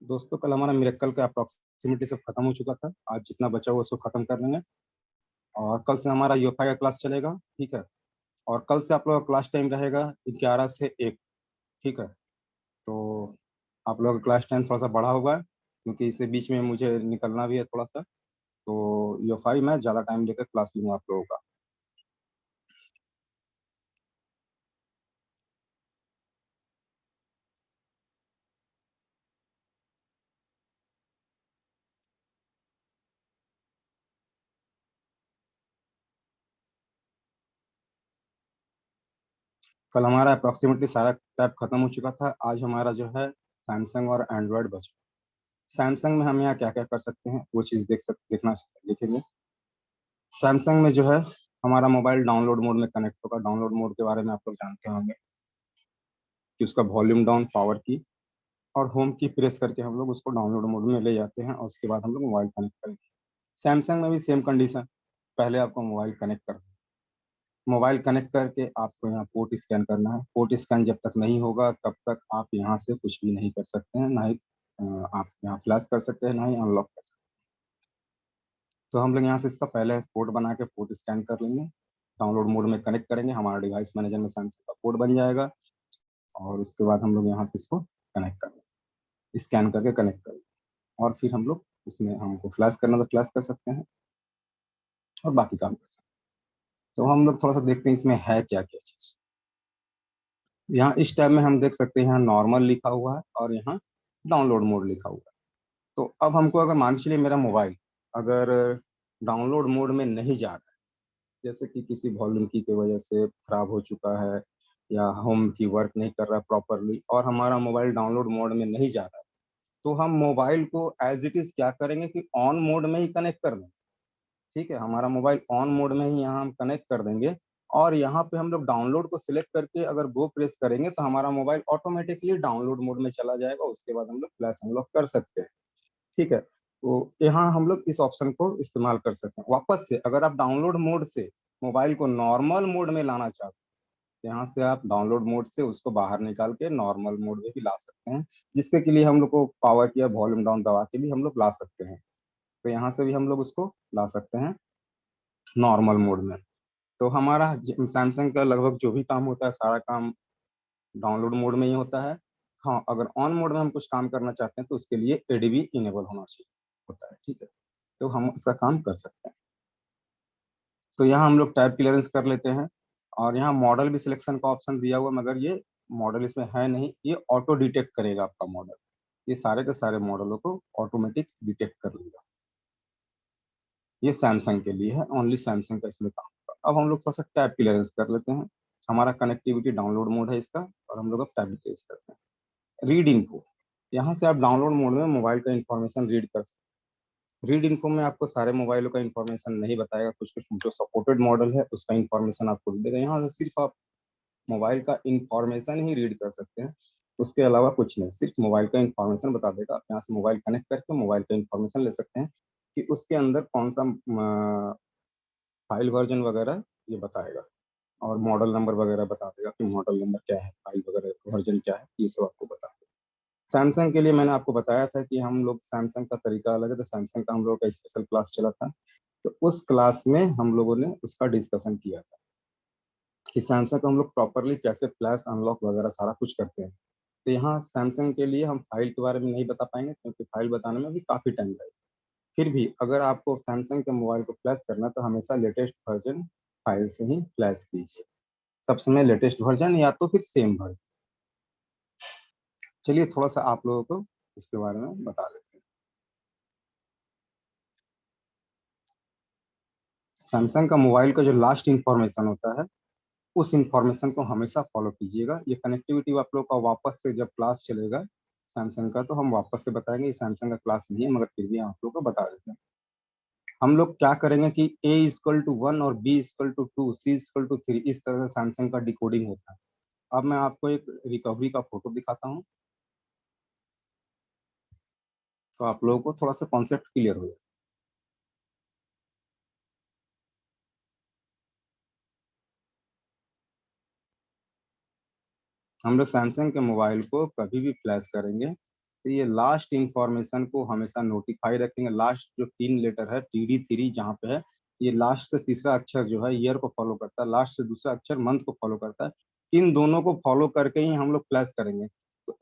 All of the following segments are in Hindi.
दोस्तों कल हमारा मिरेकल का अप्रॉक्सिमेटली सब खत्म हो चुका था। आज जितना बचा हुआ उसको खत्म कर लेंगे और कल से हमारा यूएफआई का क्लास चलेगा। ठीक है। और कल से आप लोगों का क्लास टाइम रहेगा 11 से 1। ठीक है। तो आप लोगों का क्लास टाइम थोड़ा सा बढ़ा हुआ है क्योंकि इससे बीच में मुझे निकलना भी है थोड़ा सा। तो यूएफआई में ज़्यादा टाइम लेकर क्लास लूंगा आप लोगों का। कल हमारा अप्रॉक्सीमेटली सारा टैब खत्म हो चुका था। आज हमारा जो है सैमसंग और एंड्रॉयड बचा। सैमसंग में हम यहाँ क्या क्या कर सकते हैं वो चीज़ देखना देखेंगे। सैमसंग में जो है हमारा मोबाइल डाउनलोड मोड में कनेक्ट होगा। डाउनलोड मोड के बारे में आप लोग जानते होंगे कि उसका वॉल्यूम डाउन, पावर की और होम की प्रेस करके हम लोग उसको डाउनलोड मोड में ले जाते हैं और उसके बाद हम लोग मोबाइल कनेक्ट करेंगे। सैमसंग में भी सेम कंडीशन। पहले आपको मोबाइल कनेक्ट कर मोबाइल कनेक्ट करके आपको यहाँ पोर्ट स्कैन करना है। पोर्ट स्कैन जब तक नहीं होगा तब तक आप यहाँ से कुछ भी नहीं कर सकते हैं, ना ही आप यहाँ फ्लैश कर सकते हैं, ना ही अनलॉक कर सकते हैं। तो हम लोग यहाँ से इसका पहले पोर्ट बना के पोर्ट स्कैन कर लेंगे। डाउनलोड मोड में कनेक्ट करेंगे, हमारा डिवाइस मैनेजर में सैमसंग का पोर्ट बन जाएगा और उसके बाद हम लोग यहाँ से इसको कनेक्ट कर लेंगे, स्कैन करके कनेक्ट करेंगे और फिर हम लोग इसमें हमको फ्लैश करना तो फ्लैश कर सकते हैं और बाकी काम कर सकते हैं। तो हम लोग थोड़ा सा देखते हैं इसमें है क्या क्या चीज़। यहाँ इस टैब में हम देख सकते हैं, यहाँ नॉर्मल लिखा हुआ है और यहाँ डाउनलोड मोड लिखा हुआ है। तो अब हमको अगर मान के चलिए मेरा मोबाइल अगर डाउनलोड मोड में नहीं जा रहा है, जैसे कि किसी वॉल्यूम की वजह से खराब हो चुका है या होम की वर्क नहीं कर रहा प्रॉपरली और हमारा मोबाइल डाउनलोड मोड में नहीं जा रहा है, तो हम मोबाइल को एज इट इज क्या करेंगे कि ऑन मोड में ही कनेक्ट कर देंगे। ठीक है, हमारा मोबाइल ऑन मोड में ही यहाँ हम कनेक्ट कर देंगे और यहाँ पे हम लोग डाउनलोड को सिलेक्ट करके अगर गो प्रेस करेंगे तो हमारा मोबाइल ऑटोमेटिकली डाउनलोड मोड में चला जाएगा। उसके बाद हम लोग फ्लैश अनलॉक कर सकते हैं। ठीक है, तो यहाँ हम लोग इस ऑप्शन को इस्तेमाल कर सकते हैं। वापस से अगर आप डाउनलोड मोड से मोबाइल को नॉर्मल मोड में लाना चाहते हैं, तो यहाँ से आप डाउनलोड मोड से उसको बाहर निकाल के नॉर्मल मोड में भी ला सकते हैं, जिसके के लिए हम लोग को पावर की या वॉल्यूम डाउन दबा के भी हम लोग ला सकते हैं। तो यहाँ से भी हम लोग उसको ला सकते हैं नॉर्मल मोड में। तो हमारा सैमसंग का लगभग जो भी काम होता है सारा काम डाउनलोड मोड में ही होता है। हाँ, अगर ऑन मोड में हम कुछ काम करना चाहते हैं तो उसके लिए एडीबी इनेबल होना चाहिए होता है। ठीक है, तो हम इसका काम कर सकते हैं। तो यहाँ हम लोग टाइप क्लियरेंस कर लेते हैं और यहाँ मॉडल भी सिलेक्शन का ऑप्शन दिया हुआ, मगर ये मॉडल इसमें है नहीं, ये ऑटो डिटेक्ट करेगा आपका मॉडल। ये सारे के सारे मॉडलों को ऑटोमेटिक डिटेक्ट कर लेगा। ये सैमसंग के लिए है, ओनली सैमसंग का इसमें काम होगा। अब हम लोग थोड़ा सा टैब क्लियरेंस कर लेते हैं। हमारा कनेक्टिविटी डाउनलोड मोड है इसका और हम लोग अब टैब क्लियरेंस करते हैं। रीड इनको, यहाँ से आप डाउनलोड मोड में मोबाइल का इंफॉर्मेशन रीड कर सकते हैं। रीड इनको में आपको सारे मोबाइलों का इंफॉर्मेशन नहीं बताएगा, कुछ कुछ जो सपोर्टेड मॉडल है उसका इंफॉर्मेशन आपको देगा। यहाँ से सिर्फ आप मोबाइल का इंफॉर्मेशन ही रीड कर सकते हैं, उसके अलावा कुछ नहीं, सिर्फ मोबाइल का इंफॉर्मेशन बता देगा। आप यहाँ से मोबाइल कनेक्ट करके मोबाइल का इंफॉर्मेशन ले सकते हैं कि उसके अंदर कौन सा फाइल वर्जन वगैरह ये बताएगा और मॉडल नंबर वगैरह बता देगा कि मॉडल नंबर क्या है, फाइल वगैरह वर्जन क्या है, ये सब आपको बता देगा। सैमसंग के लिए मैंने आपको बताया था कि हम लोग सैमसंग का तरीका अलग है, तो सैमसंग का हम लोग का स्पेशल क्लास चला था। तो उस क्लास में हम लोगों ने उसका डिस्कशन किया था कि सैमसंग को हम लोग प्रॉपरली कैसे फ्लैश अनलॉक वगैरह सारा कुछ करते हैं। तो यहाँ सैमसंग के लिए हम फाइल के बारे में नहीं बता पाएंगे क्योंकि फाइल बताने में भी काफ़ी टाइम लगेगा। फिर भी अगर आपको सैमसंग के मोबाइल को फ्लैश करना है तो हमेशा लेटेस्ट वर्जन फाइल से ही फ्लैश कीजिए। सब समय लेटेस्ट वर्जन या तो फिर सेम वर्जन। चलिए थोड़ा सा आप लोगों को इसके बारे में बता देते हैं। सैमसंग का मोबाइल का जो लास्ट इंफॉर्मेशन होता है उस इंफॉर्मेशन को हमेशा फॉलो कीजिएगा। ये कनेक्टिविटी आप लोग का वापस से जब क्लास चलेगा सैमसंग का तो हम वापस से बताएंगे। ये सैमसंग का क्लास नहीं है मगर फिर भी आप लोग को बता देते हैं। हम लोग क्या करेंगे कि A=1 और B=2, C=3, इस तरह से सैमसंग का डिकोडिंग होता है। अब मैं आपको एक रिकवरी का फोटो दिखाता हूँ तो आप लोगों को थोड़ा सा कॉन्सेप्ट क्लियर हो जाए। हम लोग सैमसंग के मोबाइल को कभी भी फ्लैश करेंगे तो ये लास्ट इंफॉर्मेशन को हमेशा नोटिफाई रखेंगे। लास्ट जो 3 लेटर है TD3 जहाँ पे है, ये लास्ट से तीसरा अक्षर जो है ईयर को फॉलो करता है, लास्ट से दूसरा अक्षर मंथ को फॉलो करता है। इन दोनों को फॉलो करके ही हम लोग प्लस करेंगे। तो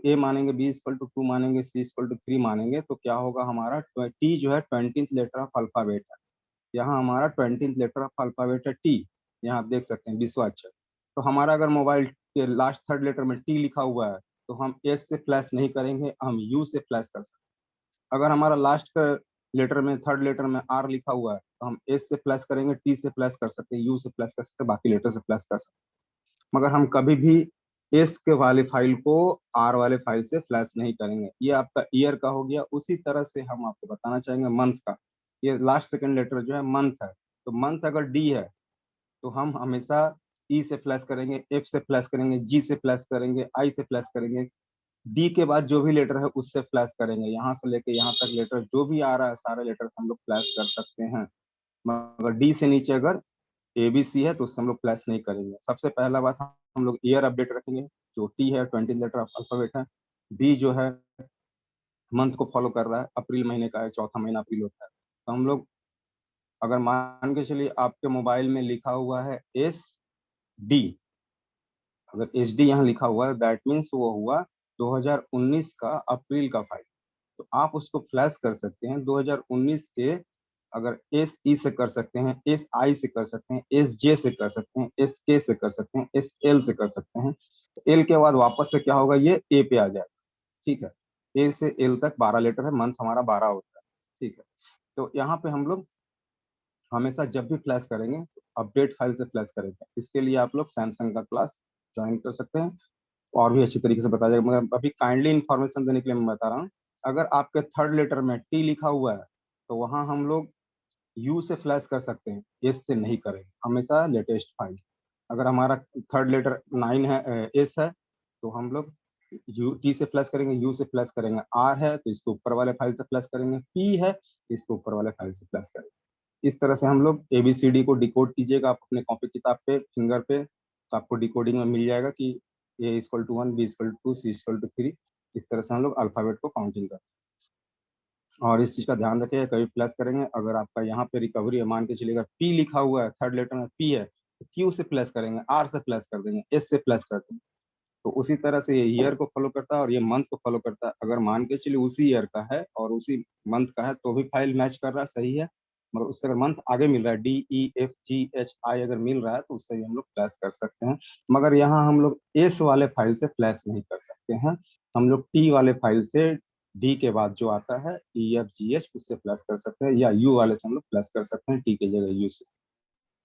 A मानेंगे, B 2 मानेंगे, C 3 मानेंगे, तो क्या होगा हमारा T जो है 20th लेटर ऑफ अल्फाबेट है। यहाँ हमारा 20th लेटर ऑफ अल्फाबेट है T। यहाँ आप देख सकते हैं 20वां अक्षर। तो हमारा अगर मोबाइल के लास्ट थर्ड लेटर में T लिखा हुआ है तो हम S से प्लस नहीं करेंगे, हम U से प्लस कर सकते हैं। अगर हमारा लास्ट का लेटर में थर्ड लेटर में R लिखा हुआ है तो हम S से प्लस करेंगे, T से प्लस कर सकते हैं, U से प्लस कर सकते हैं, बाकी लेटर से प्लस कर सकते हैं। मगर हम कभी भी एस के वाले फाइल को आर वाले फाइल से फ्लैश नहीं करेंगे। ये आपका ईयर का हो गया। उसी तरह से हम आपको बताना चाहेंगे मंथ का। ये लास्ट सेकंड लेटर जो है मंथ है, तो मंथ अगर डी है तो हम हमेशा ई से प्लस करेंगे, एफ से प्लस करेंगे, जी से प्लस करेंगे, आई से प्लस करेंगे, डी के बाद जो भी लेटर है उससे प्लस करेंगे। यहाँ से लेके यहाँ तक लेटर जो भी आ रहा है सारे लेटर से हम लोग प्लस कर सकते हैं। मगर डी से नीचे अगर ABC है तो उससे हम लोग प्लस नहीं करेंगे। सबसे पहला बात हम लोग ईयर अपडेट रखेंगे, जो टी है 20 लेटर ऑफ अल्फाबेट है। बी जो है मंथ को फॉलो कर रहा है, अप्रैल महीने का है, चौथा महीना अप्रैल होता है। तो हम लोग अगर मान के चलिए आपके मोबाइल में लिखा हुआ है SD, अगर SD यहाँ लिखा हुआ है दैट मीन्स वो हुआ 2019 का अप्रैल का फाइल। तो आप उसको फ्लैश कर सकते हैं 2019 के। अगर SE से कर सकते हैं, SI से कर सकते हैं, SJ से कर सकते हैं, SK से कर सकते हैं, SL से कर सकते हैं। तो एल के बाद वापस से क्या होगा, ये ए पे आ जाएगा। ठीक है, ए से एल तक 12 लेटर है, मंथ हमारा 12 होता है। ठीक है, तो यहाँ पे हम लोग हमेशा जब भी फ्लैश करेंगे तो अपडेट फाइल से फ्लैश करेंगे। इसके लिए आप लोग सैमसंग का क्लास ज्वाइन कर सकते हैं, और भी अच्छी तरीके से बताया जाएगा। मगर अभी काइंडली इन्फॉर्मेशन देने के लिए मैं बता रहा हूँ, अगर आपके थर्ड लेटर में टी लिखा हुआ है तो वहां हम लोग यू से फ्लैश कर सकते हैं, एस से नहीं करेंगे, हमेशा लेटेस्ट फाइल। अगर हमारा थर्ड लेटर 9 है, एस है, तो हम लोग यू टी से फ्लैश करेंगे, यू से फ्लैश करेंगे, आर है तो इसको ऊपर वाले फाइल से फ्लैश करेंगे, पी है तो इसको ऊपर वाले फाइल से फ्लैश करेंगे। इस तरह से हम लोग ABCD को डिकोड कीजिएगा आप अपने कॉपी किताब पे, फिंगर पे, तो आपको डिकोडिंग में मिल जाएगा कि A = 1, B = 2, C = 3। इस तरह से हम लोग अल्फाबेट को काउंटिंग करते हैं। और इस चीज का ध्यान रखिएगा कभी प्लस करेंगे, अगर आपका यहाँ पे रिकवरी है, मान के चलिएगा पी लिखा हुआ है, थर्ड लेटर में पी है, तो क्यू से प्लस करेंगे, आर से प्लस कर देंगे, एस से प्लस कर देंगे। तो उसी तरह से ये ईयर को फॉलो करता है और ये मंथ को फॉलो करता है। अगर मान के चलिए उसी ईयर का है और उसी मंथ का है तो भी फाइल मैच कर रहा है, सही है। मगर उससे अगर मंथ आगे मिल रहा है, DEFGHI अगर मिल रहा है तो उससे भी हम लोग प्लस कर सकते हैं। मगर यहाँ हम लोग एस वाले फाइल से प्लस नहीं कर सकते हैं, हम लोग टी वाले फाइल से डी के बाद जो आता है EFGH उससे प्लस कर सकते हैं, या यू वाले से हम लोग प्लस कर सकते हैं, टी की जगह यू से।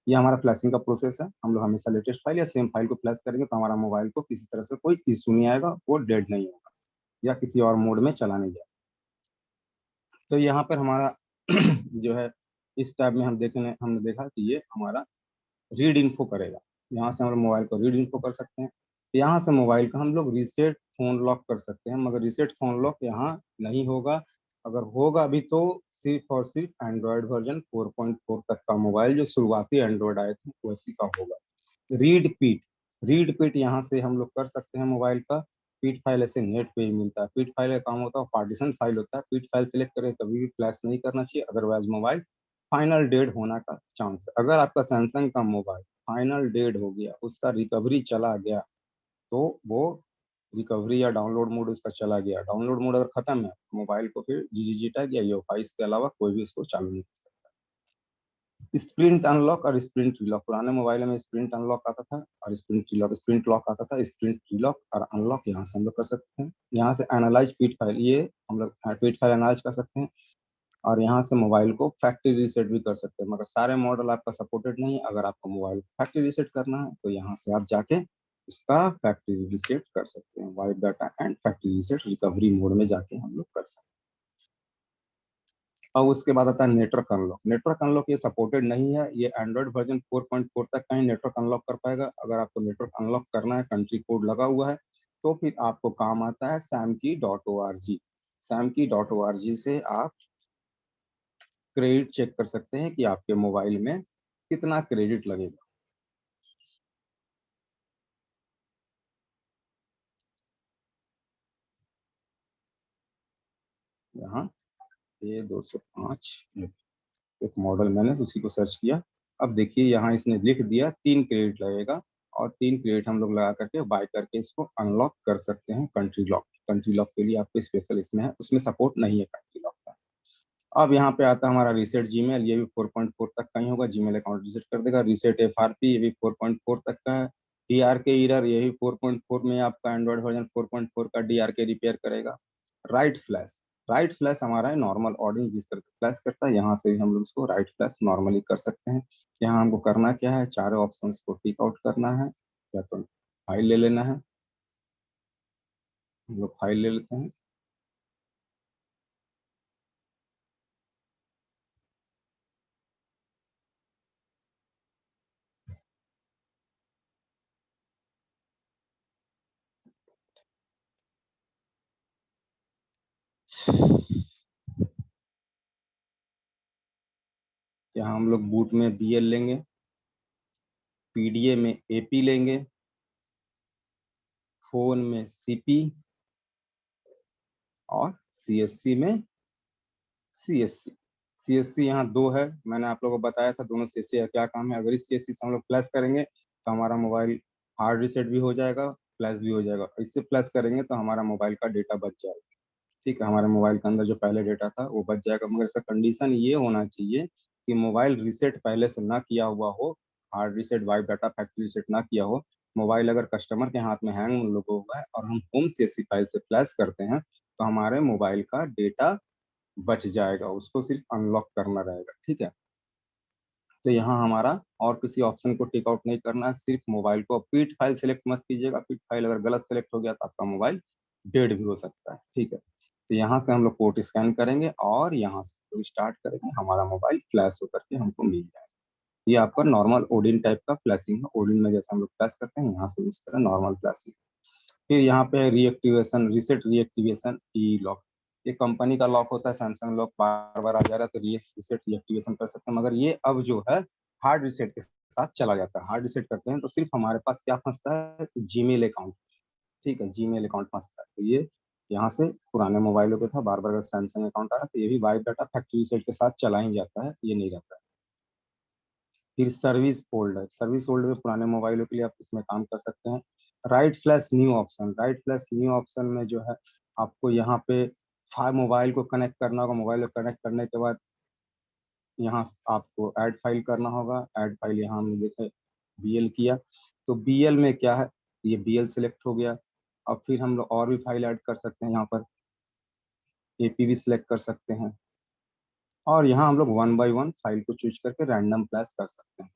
ये हमारा फ्लैशिंग का प्रोसेस है। हम लोग हमेशा लेटेस्ट फाइल या सेम फाइल को फ्लैश करेंगे तो हमारा मोबाइल को किसी तरह से कोई इशू नहीं आएगा, वो डेड नहीं होगा या किसी और मोड में चला नहीं जाएगा। तो यहाँ पर हमारा जो है इस टैब में हमने देखा कि ये हमारा रीड इन्फो करेगा। यहाँ से हम लोग मोबाइल को रीड इन्फो कर सकते हैं। यहाँ से मोबाइल का हम लोग रीसेट फोन लॉक कर सकते हैं, मगर रीसेट फोन लॉक यहाँ नहीं होगा। अगर होगा भी तो सिर्फ और सिर्फ एंड्रॉयड वर्जन 4.4 तक का मोबाइल, जो शुरुआती एंड्रॉयड आए थे वैसी का होगा। रीड पीट यहाँ से हम लोग कर सकते हैं मोबाइल का। पीट फाइल ऐसे नेट पे ही मिलता है। पीट फाइल का काम होता है पार्टीशन फाइल होता है। पीट फाइल सिलेक्ट करें कभी भी फ्लैश नहीं करना चाहिए, अदरवाइज मोबाइल फाइनल डेड होने का चांस है। अगर आपका सैमसंग का मोबाइल फाइनल डेड हो गया, उसका रिकवरी चला गया, तो वो रिकवरी या डाउनलोड मोड उसका चला गया, डाउनलोड मोड अगर खत्म है, मोबाइल को फिर GGG टैग या यूएफआई के अलावा कोई भी उसको चालू नहीं कर सकता। स्प्रिंट अनलॉक और स्प्रिंट रीलॉक, पुराने मोबाइल में स्प्रिंट अनलॉक आता था और स्प्रिंट लॉक आता था। स्प्रिंट रीलॉक और अनलॉक यहाँ से हम लोग कर सकते हैं। यहाँ से एनालाइज पीट फाइल, ये हम लोग पीट फाइल एनालाइज कर सकते हैं। और यहाँ से मोबाइल को फैक्ट्री रीसेट भी कर सकते हैं, मगर सारे मॉडल आपका सपोर्टेड नहीं है। अगर आपको मोबाइल फैक्ट्री रीसेट करना है तो यहाँ से आप जाके उसका फैक्ट्री रीसेट कर सकते हैं। Wipe data and factory reset recovery mode में जाके हम लोग कर सकते हैं। और उसके बाद आता है नेटवर्क अनलॉक। नेटवर्क अनलॉक ये सपोर्टेड नहीं है, ये एंड्रॉइड वर्जन 4.4 तक का ही नेटवर्क अनलॉक कर पाएगा। अगर आपको नेटवर्क अनलॉक करना है, कंट्री कोड लगा हुआ है, तो फिर आपको काम आता है samki.org। samki.org से आप क्रेडिट चेक कर सकते हैं कि आपके मोबाइल में कितना क्रेडिट लगेगा। यहाँ A205 एक मॉडल मैंने उसी को सर्च किया। अब देखिए यहाँ इसने लिख दिया 3 क्रेडिट लगेगा और 3 क्रेडिट हम लोग लगा करके बाय करके इसको अनलॉक कर सकते हैं कंट्री लॉक। कंट्री लॉक के लिए आपको स्पेशल इसमें है, उसमें सपोर्ट नहीं है कंट्री लॉक का। अब यहाँ पे आता है हमारा रीसेट जीमेल, ये भी 4.4 तक का ही होगा, जीमेल अकाउंट रीसेट कर देगा। रीसेट एफआरपी, ये भी 4.4 तक का है। डीआरके एरर, ये भी 4.4 में आपका एंड्रॉइड वर्जन 4.4 का डीआरके रिपेयर करेगा। राइट फ्लैश, राइट फ्लैश हमारा है नॉर्मल ऑडियंस जिस तरह से फ्लैश करता है, यहाँ से भी हम लोग इसको राइट फ्लैश नॉर्मली कर सकते हैं। यहाँ हमको करना क्या है, चारों ऑप्शन को टिक आउट करना है, या तो फाइल ले लेना है। हम लोग फाइल ले लेते हैं। यहाँ हम लोग बूट में बीएल लेंगे, पीडीए में एपी लेंगे, फोन में सीपी और सीएससी में सीएससी। सीएससी यहाँ दो है, मैंने आप लोगों को बताया था दोनों सीएससी का क्या काम है। अगर इस सीएससी से हम लोग फ्लैश करेंगे तो हमारा मोबाइल हार्ड रीसेट भी हो जाएगा, फ्लैश भी हो जाएगा। इससे फ्लैश करेंगे तो हमारा मोबाइल का डेटा बच जाएगा। ठीक है, हमारे मोबाइल के अंदर जो पहले डेटा था वो बच जाएगा, मगर इसका कंडीशन ये होना चाहिए कि मोबाइल रीसेट पहले से ना किया हुआ हो, hard reset, wipe data factory reset ना किया हो। मोबाइल अगर कस्टमर के हाथ में हैंग उन लोगों हुआ है और हम होम सीएससी फाइल से फ्लैश करते हैं तो हमारे मोबाइल का डेटा बच जाएगा, उसको सिर्फ अनलॉक करना रहेगा। ठीक है, तो यहाँ हमारा और किसी ऑप्शन को टिक आउट नहीं करना है, सिर्फ मोबाइल को। पीट फाइल सेलेक्ट मत कीजिएगा, पीट फाइल अगर गलत सेलेक्ट हो गया तो आपका मोबाइल डेड भी हो सकता है। ठीक है, तो यहाँ से हम लोग कोड स्कैन करेंगे और यहाँ से लोग स्टार्ट करेंगे, हमारा मोबाइल फ्लैश होकर के हमको मिल जाएगा। ये आपका नॉर्मल ओडिन टाइप का फ्लैशिंग है, ओडिन में जैसे हम लोग फ्लैश करते हैं यहाँ से इस तरह नॉर्मल फ्लैशिंग। फिर यहाँ पे रीएक्टिवेशन, रीसेट रीएक्टिवेशन ई लॉक, ये कंपनी का लॉक होता है, सैमसंग लॉक बार बार आ जा रहा है तो रीसेट रीएक्टिवेशन कर सकते हैं। मगर ये अब जो है हार्ड रीसेट के साथ चला जाता है। हार्ड रीसेट करते हैं तो सिर्फ हमारे पास क्या फंसता है, जीमेल अकाउंट। ठीक है, जीमेल अकाउंट फंसता है, तो ये यहाँ से पुराने मोबाइलों पे था, बार बार अगर सैमसंग अकाउंट आ रहा है तो ये भी वाइप डाटा फैक्ट्री रीसेट के साथ चला ही जाता है, ये नहीं रहता है। फिर सर्विस फोल्डर, सर्विस फोल्डर में पुराने मोबाइलों के लिए आप इसमें काम कर सकते हैं। Right flash new option, right flash new option में जो है आपको यहाँ पे फाइल मोबाइल को कनेक्ट करना होगा। मोबाइल को कनेक्ट करने के बाद यहाँ आपको ऐड फाइल करना होगा। ऐड फाइल यहाँ हमने देखे बीएल किया, तो बीएल में क्या है, ये बीएल सिलेक्ट हो गया। अब फिर हम लोग और भी फाइल ऐड कर सकते हैं, यहाँ पर एपी भी सिलेक्ट कर सकते हैं और यहाँ हम लोग वन बाय वन फाइल को चूज करके रैंडम फ्लैश कर सकते हैं।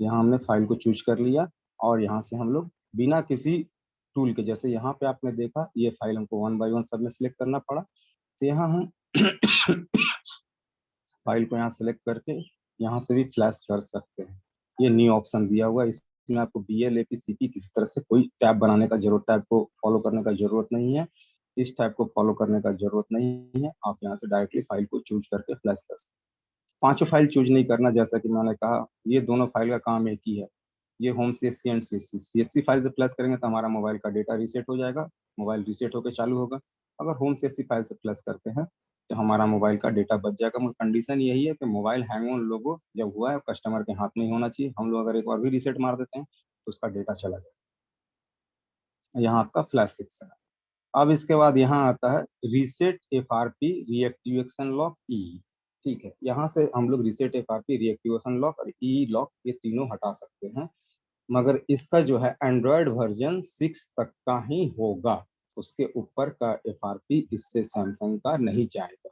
यहाँ हमने फाइल को चूज कर लिया और यहाँ से हम लोग बिना किसी टूल के, जैसे यहाँ पे आपने देखा ये फाइल हमको वन बाय वन सब में सिलेक्ट करना पड़ा, तो यहाँ हम फाइल को यहाँ सेलेक्ट करके यहाँ से भी फ्लैश कर सकते हैं। ये न्यू ऑप्शन दिया हुआ है, इसमें आपको बीएल एपी सीपी किसी तरह से कोई टैब बनाने का जरूरत, टैब को फॉलो करने का जरूरत नहीं है। इस टैब को फॉलो करने का जरूरत नहीं है, आप यहाँ से डायरेक्टली फाइल को चूज करके फ्लैश कर सकते हैं। पांचों फाइल चूज नहीं करना, जैसा कि मैंने कहा ये दोनों फाइल का काम एक ही है। ये home CSC and CSC, CSC file से प्लस करेंगे तो हमारा मोबाइल का डेटा रीसेट हो जाएगा, मोबाइल रीसेट होकर चालू होगा। अगर होम सीएससी फाइल से प्लस करते हैं तो हमारा मोबाइल का डेटा बच जाएगा। मगर कंडीशन यही है कि मोबाइल हैंग उन लोगों जब हुआ है कस्टमर के हाथ में ही होना चाहिए। हम लोग अगर एक बार भी रीसेट मार देते हैं तो उसका डेटा चला जाएगा। यहाँ आपका फ्लैश सेक्शन है। अब इसके बाद यहाँ आता है रीसेट एफआरपी रीएक्टिवेशन लॉक ई। ठीक है, यहाँ से हम लोग रीसेट एफआरपी रीएक्टिवेशन लॉक और ई लॉक ये तीनों हटा सकते हैं। मगर इसका जो है एंड्रॉयड वर्जन 6 तक का ही होगा, उसके ऊपर का एफआरपी इससे सैमसंग का नहीं जाएगा।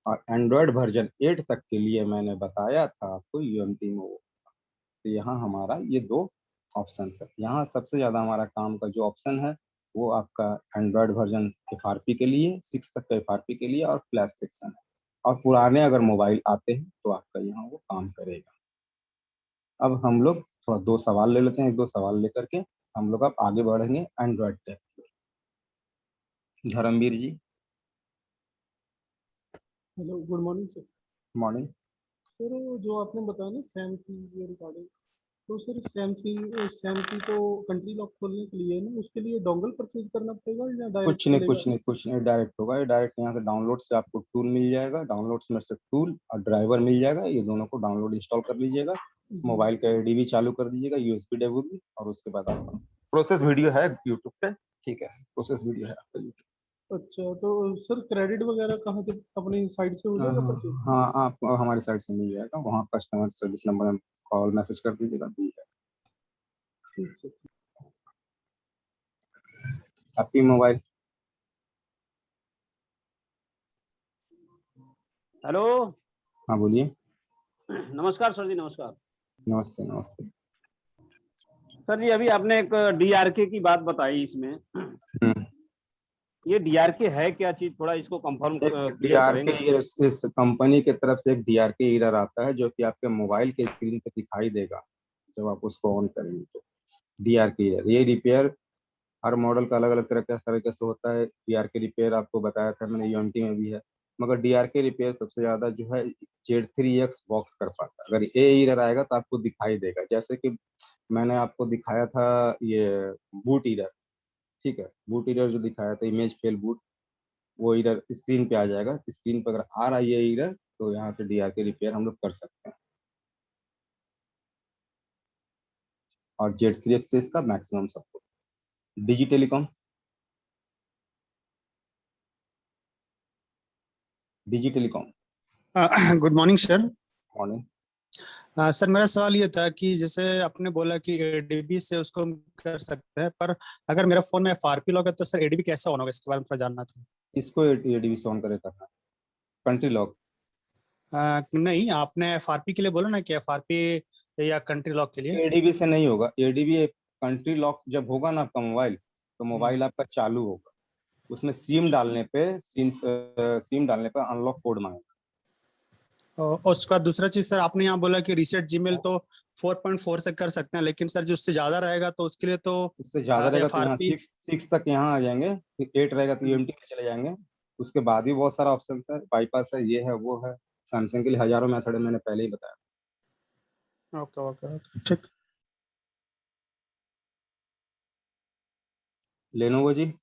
और एंड्रॉयड वर्जन 8 तक के लिए मैंने बताया था आपको यूएमटी में। तो यहाँ हमारा ये दो ऑप्शन है। यहाँ सबसे ज़्यादा हमारा काम का जो ऑप्शन है वो आपका एंड्रॉयड वर्जन एफआरपी के लिए 6 तक का एफआरपी के लिए और फ्लैश सेक्शन है। और पुराने अगर मोबाइल आते हैं तो आपका यहाँ वो काम करेगा। अब हम लोग थोड़ा दो सवाल ले लेते हैं, एक दो सवाल लेकर के हम लोग अब आगे बढ़ेंगे एंड्रॉयड टैब पर। Dharamvir ji, hello, good morning sir. Morning. Sir जो आपने बताया ना सैम की ये रिकॉर्डिंग, तो सर सैमसी को कंट्री लॉक खोलने के लिए ना उसके लिए डोंगल परचेज करना पड़ेगा या डायरेक्ट कुछ नहीं, डायरेक्ट होगा। ये डायरेक्ट यहाँ से डाउनलोड से आपको टूल मिल जाएगा, डाउनलोड्स में से टूल और ड्राइवर मिल जाएगा, ये दोनों को डाउनलोड इंस्टॉल कर लीजिएगा, मोबाइल का एडीबी चालू कर दीजिएगा, यूएसबी डब्ल्यूबी, और उसके बाद आपका प्रोसेस वीडियो है यूट्यूब पे, ठीक है, प्रोसेस वीडियो है आपका YouTube। अच्छा, तो सर क्रेडिट वगैरह कहाँ से अपनी साइड से हो जाएगा परचेज? हाँ, आप हमारी साइड से मिल जाएगा, वहाँ कस्टमर सर्विस नंबर में कॉल मैसेज कर दीजिएगा, मिल जाएगा। ठीक है। आपकी मोबाइल। हेलो। हाँ बोलिए। नमस्कार सर जी, नमस्कार। नमस्ते नमस्ते। सर जी, अभी आपने एक डीआरके की बात बताई इसमें, ये डीआरके है क्या चीज, थोड़ा इसको कंफर्म क्लियर करेंगे? डीआरके इस कंपनी की तरफ से एक डीआरके एरर आता है जो कि आपके मोबाइल के स्क्रीन पे दिखाई देगा जब आप उसको ऑन करेंगे। तो डीआरके एरर, ये रिपेयर हर मॉडल का अलग अलग तरीके से होता है। डीआरके रिपेयर आपको बताया था मैंने, यूएनटी में भी है, मगर डीआरके रिपेयर सबसे ज्यादा जो है Z3X बॉक्स कर पाता है। अगर ये एरर आएगा तो आपको दिखाई देगा, जैसे कि मैंने आपको दिखाया था ये बूट एरर, ठीक है, बूट एरर जो दिखाया था, इमेज फेल बूट, वो एरर स्क्रीन पे आ जाएगा। स्क्रीन पे अगर आ रहा है ये एरर तो यहाँ से डीआरके रिपेयर हम लोग कर सकते हैं। और Z3X से इसका maximum support. Digi telecom, Digi telecom. Good morning sir. Morning. Sir मेरा सवाल ये था कि जैसे आपने बोला कि एडीबी से उसको हम कर सकते हैं, पर अगर मेरा फोन में एफआरपी लॉक है तो सर एडीबी कैसे ऑन होगा, इसके बारे में थोड़ा जानना था। इसको एडीबी से ऑन करे करना, कंट्री लॉक। नहीं, आपने एफआरपी के लिए बोला ना कि एफआरपी या कंट्री लॉक के लिए। एडीबी से नहीं होगा, एडीबी कंट्री लॉक जब होगा ना आपका मोबाइल, तो मोबाइल आपका चालू होगा, उसमें सिम डालने पे अनलॉक कोड मांगेगा। और उसका दूसरा चीज सर, आपने यहाँ बोला कि रीसेट जीमेल तो 4.4 से कर सकते हैं, लेकिन सर जो उससे ज्यादा रहेगा तो उसके लिए तो उससे ज्यादा रहेगा तो यहाँ एफआरपी। 6 तक यहाँ आ जाएंगे, फिर 8 रहेगा तो यूएमटी में चले जाएंगे। उसके बाद भी बहुत सारा ऑप्शन है, बाईपास है, ये है वो है। सैमसंग के लिए हजारों मेथड है, मैंने पहले ही बताया। ओके ओके ठीक। लेनोवो जी।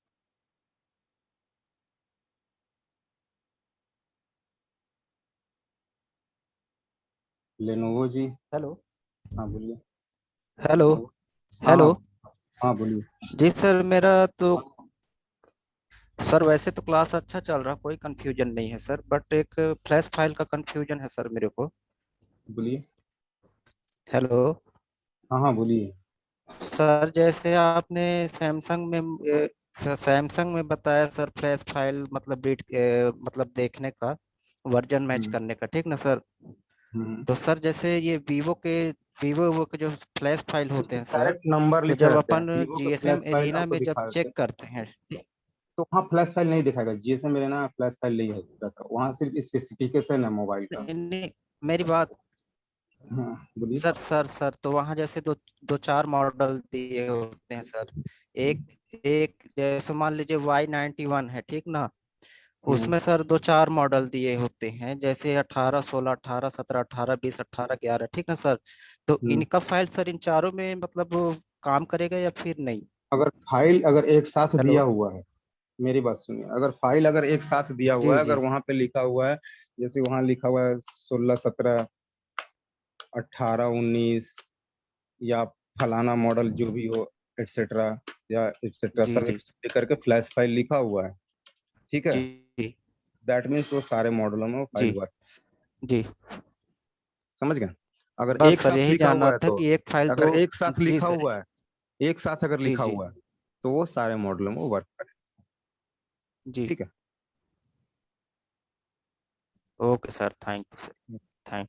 लेनोवो जी। हेलो। हाँ बोलिए। हेलो। हाँ हेलो। हाँ बोलिए। जी सर, मेरा तो सर वैसे तो क्लास अच्छा चल रहा, कोई कंफ्यूजन नहीं है सर, बट एक फ्लैश फाइल का कंफ्यूजन है सर मेरे को। बोलिए। हेलो। हाँ हाँ बोलिए। सर जैसे आपने सैमसंग में बताया सर, फ्लैश फाइल मतलब मतलब देखने का, वर्जन मैच हम्म करने का, ठीक ना सर? हम्म। तो सर जैसे ये वीवो के जो फ्लैश फाइल होते हैं सर, डायरेक्ट नंबर तो लिखे जब रहते हैं, अपन वीवो के जीएसएम फ्लैश फाइल एरिना आपको में जब दिखा देते चेक हैं। करते हैं। तो वहाँ फ्लैश फाइल नहीं दिखाएगा, जीएसएम में ना फ्लैश फाइल नहीं है रहता, वहाँ सिर्फ स्पेसिफिकेशन है मोबाइल का। नहीं नहीं, मेरी बात हाँ बोलिए। सर तो वहाँ जैसे दो दो चार मॉडल दिए होते हैं सर। एक एक जैसे मान लीजिए Y91 है, ठीक ना? हम्म उसमें सर दो चार मॉडल दिए होते हैं, जैसे 18 16 18 17 18 20 18 11, ठीक ना सर? तो हम्म। इनका फाइल सर इन चारों में मतलब काम करेगा या फिर नहीं? अगर फाइल अगर एक साथ हेलो। दिया हुआ है, मेरी बात सुनिए, अगर फाइल अगर एक साथ दिया हुआ जी है, अगर जी वहां पे लिखा हुआ है, जैसे वहां लिखा हुआ है 16 17 18 19 या फलाना मॉडल जो भी हो, एटसेट्रा या एटसेट्रा, जी सब जी एक करके फ्लैश फाइल लिखा हुआ है, ठीक है, जी जी दैट मीन्स वो सारे मॉडलों में वो फाइल जी हुआ। जी। समझ गए? अगर बस एक सर साथ यही लिखा जानना हुआ है था तो, कि एक फाइल अगर दो। एक साथ जी लिखा सर। हुआ है, एक साथ अगर जी लिखा जी हुआ है तो वो सारे मॉडलों में वर्क करे, जी। ठीक है। Okay sir, thank you sir, thank.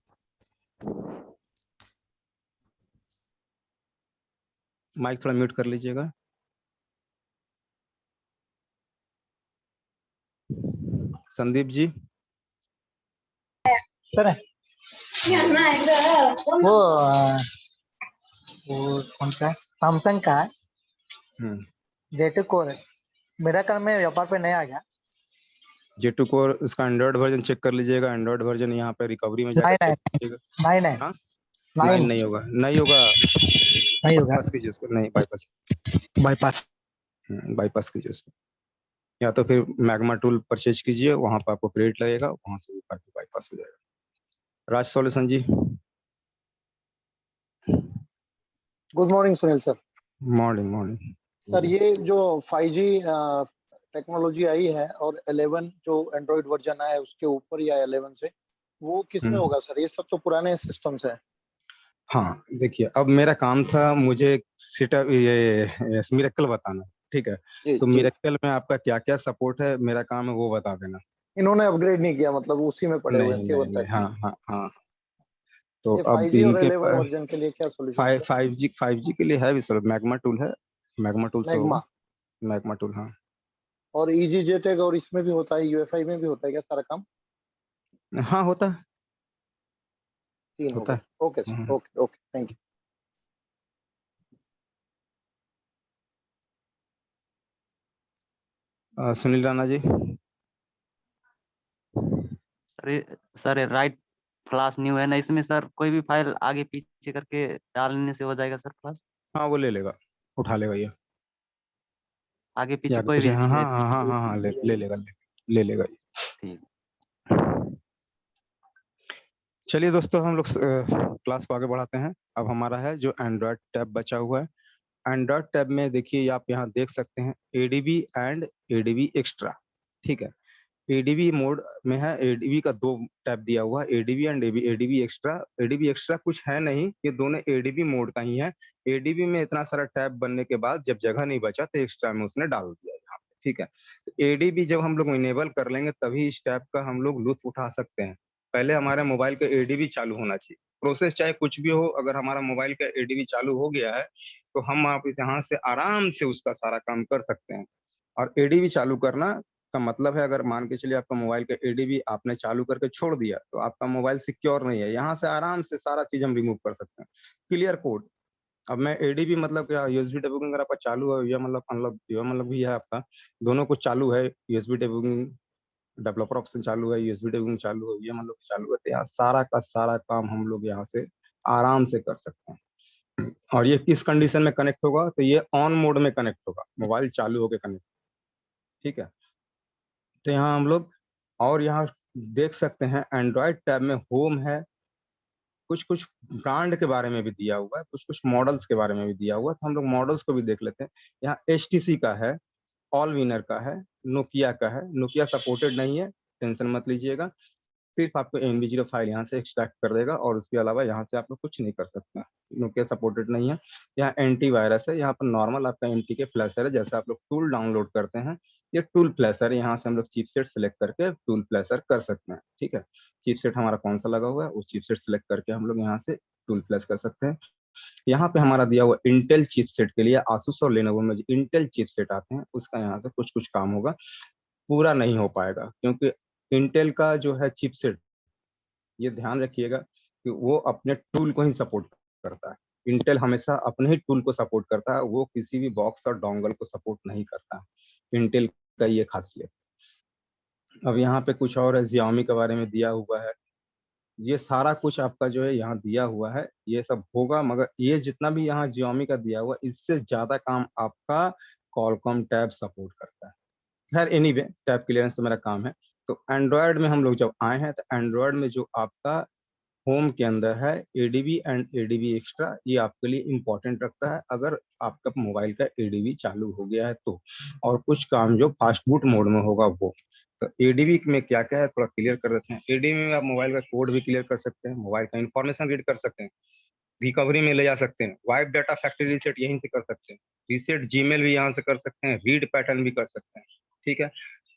Mike थोड़ा म्यूट कर लीजिएगा। संदीप जी। सर वो वो कौन सा सैमसंग का है, हम्म। जेटू कोर, मेरा कल में व्यापार पे नहीं आ गया। J2 कोर इसका एंड्रॉइड वर्जन चेक कर लीजिएगा, एंड्रॉइड वर्जन यहाँ पे रिकवरी में जाकर नहीं चेक नहीं कीजिएगा। नहीं नहीं हाँ, नहीं नहीं होगा, नहीं होगा। नहीं होगा। बाईपास कीजिए उसको, नहीं बाईपास, बाईपास। बाईपास कीजिए उसको, या तो फिर मैग्मा टूल परचेज कीजिए, वहां पर आपको क्रेडिट लगेगा, वहां से भी करके बाईपास हो जाएगा। Raj solution ji. Good morning Sunil sir. Morning morning. Sir ये जो 5G टेक्नोलॉजी आई है और 11 जो एंड्रॉइड वर्जन आया है उसके ऊपर या 11 से, वो किस में होगा सर? ये सब तो पुराने सिस्टम्स हैं। हाँ देखिए, अब मेरा काम था मुझे सेटअप ये मिरेकल बताना, ठीक है। जी तो जी। मिरेकल में आपका क्या क्या सपोर्ट है, मेरा काम है वो बता देना। इन्होंने अपग्रेड नहीं किया, मतलब उसी में पड़े हुए हैं नहीं नहीं 7 नहीं, तक। हाँ हाँ हाँ। तो ये अब 5G और इनके 11 वर्जन के लिए क्या सोल्यूशन है सर? 5G के लिए है भी सर, मैग्मा टूल है, मैग्मा टूल से होगा। मैग्मा मैग्मा टूल, हाँ और EasyJet और इसमें भी होता है, UEFI में भी होता है क्या सारा काम? हाँ होता है, 3 हो होता गए। है। Okay sir, okay okay, thank you. Sunil Rana ji. Sir right flash new है ना इसमें सर, कोई भी फाइल आगे पीछे करके डालने से हो जाएगा सर फ्लैश? हाँ वो ले लेगा, उठा लेगा ये, आगे ये पीछे आगे कोई पीछे, भी हाँ हाँ है? हाँ हाँ हाँ हाँ, ले लेगा, ले लेगा ये। ठीक। चलिए दोस्तों, हम लोग क्लास को आगे बढ़ाते हैं। अब हमारा है जो एंड्रॉयड टैब बचा हुआ है। एंड्रॉयड टैब में देखिए, आप यहाँ देख सकते हैं एडीबी एंड एडीबी एक्स्ट्रा, ठीक है। एडीबी मोड में है, एडीबी का 2 टैब दिया हुआ है, ADB and ADB extra. ADB extra कुछ है नहीं, ये दोनों एडीबी मोड का ही है। एडीबी में इतना सारा टैब बनने के बाद जब जगह नहीं बचा तो एक्स्ट्रा में उसने डाल दिया यहाँ पे, ठीक है। एडीबी जब हम लोग इनेबल कर लेंगे तभी इस टैब का हम लोग लुत्फ उठा सकते हैं। पहले हमारे मोबाइल का एडीबी चालू होना चाहिए, प्रोसेस चाहे कुछ भी हो, अगर हमारा मोबाइल का एडीबी चालू हो गया है तो हम आप इस यहाँ से आराम से उसका सारा काम कर सकते हैं। और एडीबी चालू करना का मतलब है, अगर मान के चलिए आपका मोबाइल का एडीबी आपने चालू करके छोड़ दिया तो आपका मोबाइल सिक्योर नहीं है, यहाँ से आराम से सारा चीज हम रिमूव कर सकते हैं। Clear code. अब मैं एडीबी मतलब क्या, यूएसबी डिबगिंग अगर आपका चालू है, या मतलब ये मतलब भी है आपका, दोनों कुछ चालू है, यूएसबी डिबगिंग डेवलपर ऑप्शन चालू है, यूएसबी डिबगिंग चालू है, ये मतलब चालू है, तो यहाँ सारा का सारा काम हम लोग यहाँ से आराम से कर सकते हैं। और ये किस कंडीशन में कनेक्ट होगा, तो ये ऑन मोड में कनेक्ट होगा, मोबाइल चालू होकर कनेक्ट, ठीक है। तो यहाँ हम लोग, और यहाँ देख सकते हैं एंड्रॉयड टैब में होम है, कुछ कुछ ब्रांड के बारे में भी दिया हुआ है, कुछ कुछ मॉडल्स के बारे में भी दिया हुआ है, तो हम लोग मॉडल्स को भी देख लेते हैं। यहाँ HTC का है, ऑल विनर का है, नोकिया का है। नोकिया सपोर्टेड नहीं है, टेंशन मत लीजिएगा, सिर्फ आपको MB0 फाइल यहाँ से एक्सट्रैक्ट कर देगा, और उसके अलावा यहाँ से आप लोग कुछ नहीं कर सकते हैं, नोकिया सपोर्टेड नहीं है। यहाँ एंटीवायरस है, यहाँ पर नॉर्मल आपका MTK फ्लैशर है, जैसे आप लोग टूल डाउनलोड करते हैं, ये टूल फ्लैशर है, यहाँ से हम लोग चिपसेट सेलेक्ट करके टूल फ्लैशर कर सकते हैं, ठीक है। चिपसेट हमारा कौन सा लगा हुआ है, उस चिपसेट सेलेक्ट करके हम लोग यहाँ से टूल फ्लैश कर सकते हैं। यहाँ पे हमारा दिया हुआ इंटेल चिपसेट के लिए आसूस और लेनोवो में जो इंटेल चिपसेट आते हैं उसका यहाँ से कुछ कुछ काम होगा, पूरा नहीं हो पाएगा, क्योंकि इंटेल का जो है चिपसेट, ये ध्यान रखिएगा कि वो अपने टूल को ही सपोर्ट करता है। इंटेल हमेशा अपने ही टूल को सपोर्ट करता है, वो किसी भी बॉक्स और डोंगल को सपोर्ट नहीं करता है, इंटेल का ये खासियत। अब यहाँ पे कुछ और है, Xiaomi के बारे में दिया हुआ है, ये सारा कुछ आपका जो है यहाँ दिया हुआ है, ये सब होगा, मगर ये जितना भी यहाँ Xiaomi का दिया हुआ है, इससे ज्यादा काम आपका Qualcomm टैब सपोर्ट करता है। खैर एनीवे, टैब क्लियरेंस तो मेरा काम है। तो एंड्रॉयड में हम लोग जब आए हैं, तो एंड्रॉयड में जो आपका होम के अंदर है एडीबी एंड एडीबी एक्स्ट्रा, ये आपके लिए इंपॉर्टेंट रखता है अगर आपका मोबाइल का एडीबी चालू हो गया है तो, और कुछ काम जो फास्ट बूट मोड में होगा वो। तो एडीबी में क्या क्या है थोड़ा क्लियर कर देते हैं। एडीबी में आप मोबाइल का कोड भी क्लियर कर सकते हैं, मोबाइल का इंफॉर्मेशन रीड कर सकते हैं, रिकवरी में ले जा सकते हैं, वाइप डाटा फैक्ट्री रीसेट यहीं से कर सकते हैं, रीसेट जीमेल भी यहाँ से कर सकते हैं, रीड पैटर्न भी कर सकते हैं, ठीक है।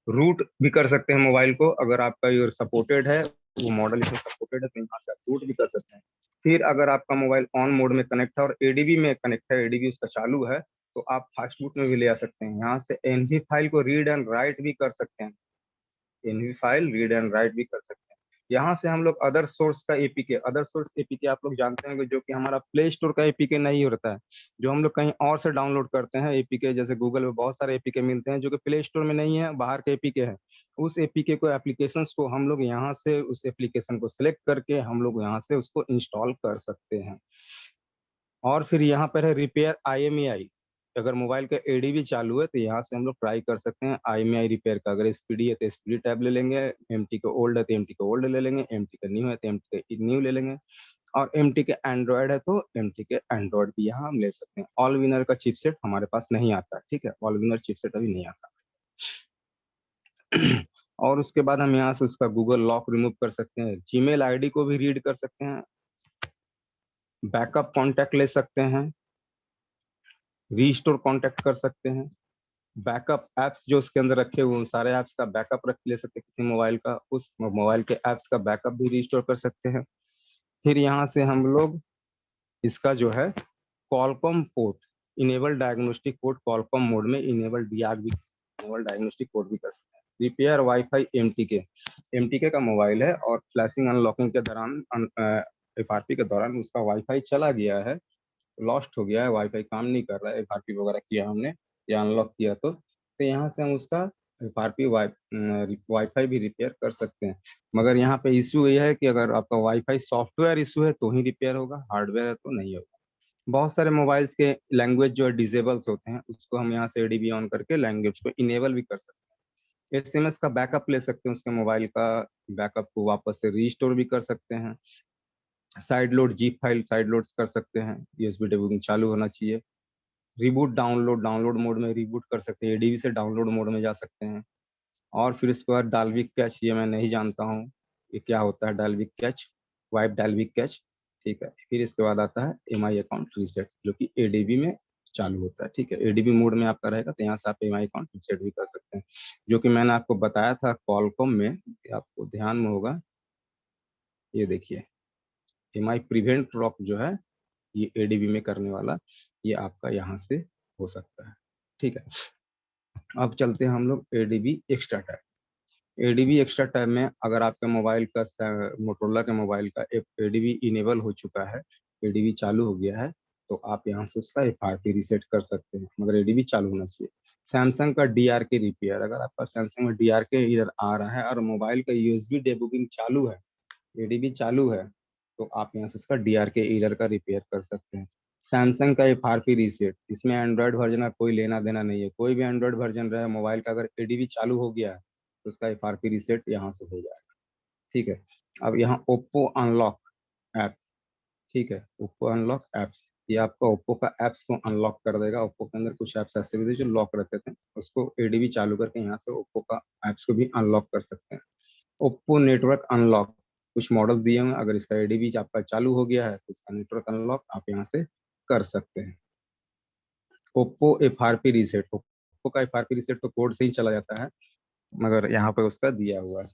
रूट भी कर सकते हैं मोबाइल को, अगर आपका ये सपोर्टेड है, वो मॉडल इसमें सपोर्टेड है तो यहाँ से आप रूट भी कर सकते हैं। फिर अगर आपका मोबाइल ऑन मोड में कनेक्ट है और एडीबी में कनेक्ट है, एडीबी उसका चालू है, तो आप फास्ट बूट में भी ले आ सकते हैं, यहाँ से एनवी फाइल को रीड एंड राइट भी कर सकते हैं, NV file read and write भी कर सकते हैं। यहाँ से हम लोग अदर सोर्स का एपीके, अदर सोर्स एपीके आप लोग जानते हैं जो कि हमारा प्ले स्टोर का एपीके नहीं होता है, जो हम लोग कहीं और से डाउनलोड करते हैं एपीके, जैसे गूगल में बहुत सारे एपीके मिलते हैं जो कि प्ले स्टोर में नहीं है, बाहर के एपीके है। उस एपीके को, एप्लीकेशंस को हम लोग यहाँ से उस एप्लीकेशन को सिलेक्ट करके हम लोग यहाँ से उसको इंस्टॉल कर सकते हैं। और फिर यहाँ पर है रिपेयर IMEI। अगर मोबाइल का ADB चालू है तो यहाँ से हम लोग ट्राई कर सकते हैं IMEI रिपेयर का। अगर SPD है तो SPD टैब ले लेंगे, MT का ओल्ड है तो MT का ओल्ड ले लेंगे, MT का न्यू है तो MT का न्यू ले लेंगे, और MT के एंड्रॉयड है तो MT के एंड्रॉयड भी यहाँ हम ले सकते हैं। ऑल विनर का चिपसेट हमारे पास नहीं आता, ठीक है, ऑल विनर चिपसेट अभी नहीं आता। और उसके बाद हम यहाँ से उसका गूगल लॉक रिमूव कर सकते हैं, जीमेल ID को भी रीड कर सकते हैं, बैकअप कॉन्टैक्ट ले सकते हैं, रीस्टोर कॉन्टैक्ट कर सकते हैं, बैकअप एप्स जो उसके अंदर रखे हुए उन सारे एप्स का बैकअप रख ले सकते हैं किसी मोबाइल का, उस मोबाइल के एप्स का बैकअप भी रीस्टोर कर सकते हैं। फिर यहाँ से हम लोग इसका जो है Qualcomm port enable diagnostic port Qualcomm mode में इनेबल डायग्नोस्टिक पोर्ट भी कर सकते हैं। रिपेयर वाईफाई MTK का मोबाइल है और फ्लैशिंग अनलॉकिंग के दौरान FRP के दौरान उसका वाईफाई चला गया है, लॉस्ट हो गया है, वाईफाई काम नहीं कर रहा है, FRP वगैरह किया हमने या अनलॉक किया तो यहाँ से हम उसका FRP वाईफाई भी रिपेयर कर सकते हैं। मगर यहाँ पे इश्यू ये है कि अगर आपका वाईफाई सॉफ्टवेयर इशू है तो ही रिपेयर होगा, हार्डवेयर है तो नहीं होगा। बहुत सारे मोबाइल्स के लैंग्वेज जो डिसेबल्स होते हैं उसको हम यहाँ से ADB ऑन करके लैंग्वेज को इनेबल भी कर सकते हैं। SMS का बैकअप ले सकते हैं, उसके मोबाइल का बैकअप को वापस से रीस्टोर भी कर सकते हैं। Side load jeep file side load कर सकते हैं, USB डिबगिंग चालू होना चाहिए। रिबूट डाउनलोड मोड में रिबूट कर सकते हैं, ADB से डाउनलोड मोड में जा सकते हैं। और फिर इसके बाद डाल्विक कैच, ये मैं नहीं जानता हूँ ये क्या होता है, Dalvik catch, wipe Dalvik catch, ठीक है। फिर इसके बाद आता है MI अकाउंट रीसेट जो कि ADB में चालू होता है, ठीक है। ADB मोड में आपका रहेगा तो यहाँ से आप MI अकाउंट रीसेट भी कर सकते हैं, जो कि मैंने आपको बताया था कॉलकॉम में, आपको ध्यान में होगा। ये देखिए MI प्रिवेंट लॉक जो है ये ADB में करने वाला, ये आपका यहाँ से हो सकता है, ठीक है। अब चलते हैं हम लोग ADB extra tab. ADB extra tab में अगर आपके मोबाइल का मोटोरोला के मोबाइल का ADB इनेबल हो चुका है, ADB चालू हो गया है, तो आप यहाँ से उसका FRP रीसेट कर सकते हैं, मगर ADB चालू होना चाहिए। सैमसंग का DRK रिपेयर, अगर आपका सैमसंग में DRK इधर आ रहा है और मोबाइल का USB डिबगिंग चालू है, ADB चालू है, तो आप यहाँ से उसका DRK एरर का रिपेयर कर सकते हैं। सैमसंग का FRP रीसेट, इसमें एंड्रॉयड वर्जन का कोई लेना देना नहीं है, कोई भी एंड्रॉयड वर्जन रहे मोबाइल का, अगर ADB चालू हो गया है तो उसका FRP रीसेट यहाँ से हो जाएगा, ठीक है। अब यहाँ ओप्पो अनलॉक ऐप, ठीक है, ओप्पो अनलॉक ऐप्स, ये आपका ओप्पो का ऐप्स को अनलॉक कर देगा। ओप्पो के अंदर कुछ ऐप्स ऐसे भी थे जो लॉक रहते थे, उसको ADB चालू करके यहाँ से ओप्पो का ऐप्स को भी अनलॉक कर सकते हैं। ओप्पो नेटवर्क अनलॉक, कुछ मॉडल दिए हुए, अगर इसका ADB आपका चालू हो गया है तो इसका नेटवर्क अनलॉक आप यहाँ से कर सकते हैं। ओप्पो FRP रीसेट, ओप्पो का FRP रीसेट तो कोड से ही चला जाता है, मगर यहाँ पे उसका दिया हुआ है।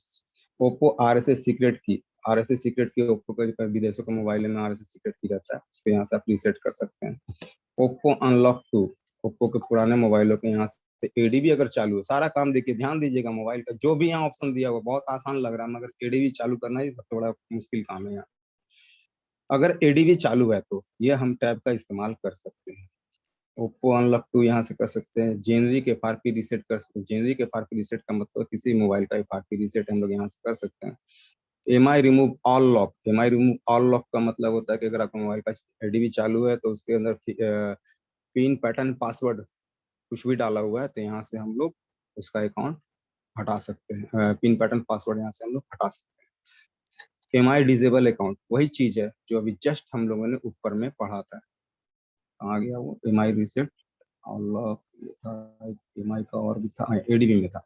ओप्पो RSS सीक्रेट की, RSS सीक्रेट की ओप्पो का विदेशों के मोबाइल में RSS सीक्रेट की रहता है, उसको यहाँ से आप रीसेट कर सकते हैं। ओप्पो अनलॉक 2, ओप्पो के पुराने मोबाइलों के यहाँ से ADB अगर चालू है, सारा काम देखिए, ध्यान दीजिएगा, मोबाइल का जो भी यहाँ ऑप्शन दिया हुआ बहुत आसान लग रहा है, मगर ADB चालू करना ही सबसे बड़ा मुश्किल काम है यहाँ। अगर ADB चालू है तो ये हम टैब का इस्तेमाल कर सकते हैं। ओप्पो अनलॉक 2 यहाँ से कर सकते हैं। जेनरिक FRP रीसेट कर सकते हैं। जेनरिक FRP रीसेट का मतलब किसी मोबाइल का FRP रीसेट हम लोग यहाँ से कर सकते हैं। MI remove all lock, MI remove all lock का मतलब होता है कि अगर आपका मोबाइल का ADB चालू है तो उसके अंदर पिन पैटर्न पासवर्ड कुछ भी डाला हुआ है तो यहाँ से हम लोग उसका अकाउंट हटा सकते हैं, पिन पैटर्न पासवर्ड यहाँ से हम लोग हटा सकते हैं। MI डिजेबल अकाउंट वही चीज है जो अभी जस्ट हम लोगों ने ऊपर में पढ़ा था, आ गया वो MI रीसेट अनलॉक था, MI का और भी था, ADB में था,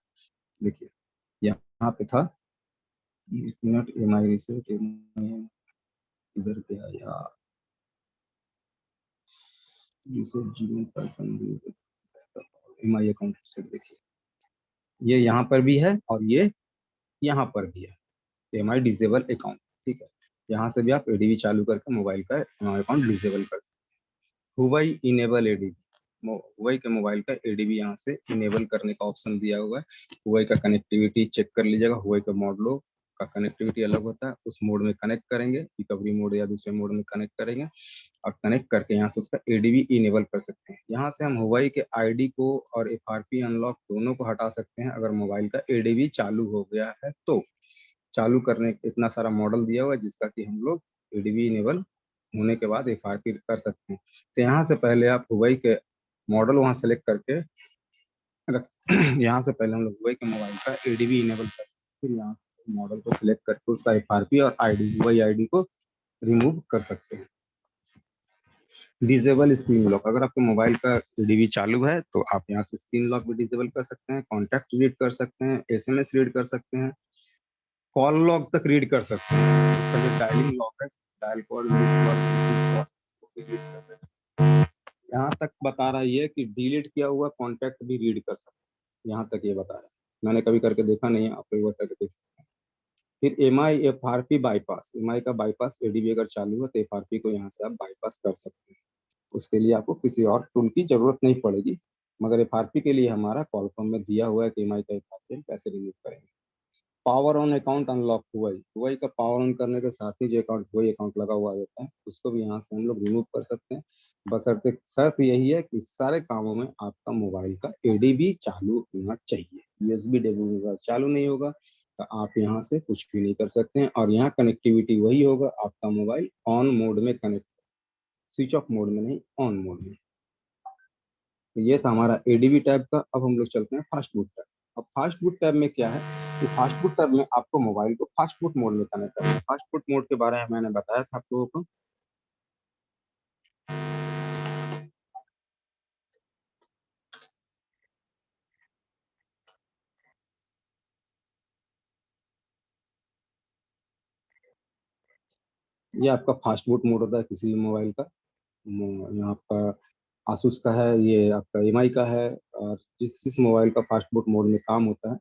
देखिए यहाँ पे था, मिनट MI रीसेट, इधर गया यार, reset Gmail person, MI account reset, देखिए ये यहाँ पर भी है और ये यहाँ पर भी है, MI डिसेबल अकाउंट, ठीक है। यहाँ से भी आप ADB चालू करके मोबाइल का MI अकाउंट डिसेबल कर सकते हैं। हुवाई इनेबल ADB, हुवाई के मोबाइल का ADB यहाँ से इनेबल करने का ऑप्शन दिया हुआ है। हुवाई का कनेक्टिविटी चेक कर लीजिएगा, हुवाई का मॉडलों का कनेक्टिविटी अलग होता है, उस मोड में कनेक्ट करेंगे, रिकवरी मोड या दूसरे मोड में कनेक्ट करेंगे और कनेक्ट करके यहाँ से उसका ADB इनेबल कर सकते हैं। यहाँ से हम हुवाई के ID को और FRP अनलॉक दोनों को हटा सकते हैं अगर मोबाइल का ADB चालू हो गया है तो। चालू करने इतना सारा मॉडल दिया हुआ है जिसका कि हम लोग ADB इनेबल होने के बाद FRP कर सकते हैं। तो यहाँ से पहले आप हुआई के मॉडल वहाँ सेलेक्ट करके रख यहाँ से पहले हम लोग हुआई के मोबाइल का ADB इनेबल कर, फिर यहाँ मॉडल को सिलेक्ट करके उसका FRP और ID हुआई ID को रिमूव कर सकते हैं। डिसेबल स्क्रीन लॉक, अगर आपके मोबाइल का ADB चालू है तो आप यहाँ से स्क्रीन लॉक भी डिसेबल कर सकते हैं, कॉन्टैक्ट रीड कर सकते हैं, SMS रीड कर सकते हैं, कॉल लॉग तक रीड कर सकते हैं। इसका जो डायलिंग लॉक है, डायल कॉल, यहाँ तक बता रहा है ये कि डिलीट किया हुआ कॉन्टैक्ट भी रीड कर सकते हैं, यहाँ तक ये बता रहा है। मैंने कभी करके देखा नहीं है, आप लोग करके देख सकते हैं। फिर MI FRP बाईपास, MI का बाईपास ADB अगर चालू है तो FRP को यहाँ से आप बाईपास कर सकते हैं। उसके लिए आपको किसी और टूल की जरूरत नहीं पड़ेगी, मगर FRP के लिए हमारा कॉलफॉर्म में दिया हुआ है कि MI का FRP हम कैसे रिमूव करेंगे। पावर ऑन अकाउंट अनलॉक हुआई का पावर ऑन करने के साथ ही जो अकाउंट हुआई अकाउंट लगा हुआ होता है उसको भी यहाँ से हम लोग रिमूव कर सकते हैं। बशर्ते शर्त यही है कि सारे कामों में आपका मोबाइल का ADB चालू होना चाहिए। USB DVB चालू नहीं होगा तो आप यहाँ से कुछ भी नहीं कर सकते हैं, और यहाँ कनेक्टिविटी वही होगा, आपका मोबाइल ऑन मोड में कनेक्ट, स्विच ऑफ मोड में नहीं, ऑन मोड में। तो ये था हमारा ADB टैब का। अब हम लोग चलते हैं फास्ट बूट टैब। अब फास्ट बूट टैब में क्या है कि फास्ट बूट टैब में आपको मोबाइल को फास्ट बूट मोड में कनेक्ट करना है। फास्ट बूट मोड के बारे में मैंने बताया था आप लोगों को। ये आपका फास्ट बूट मोड होता है किसी भी मोबाइल का। यहाँ आपका आसूस का है, ये आपका MI का है, और जिस मोबाइल का फास्ट बूट मोड में काम होता है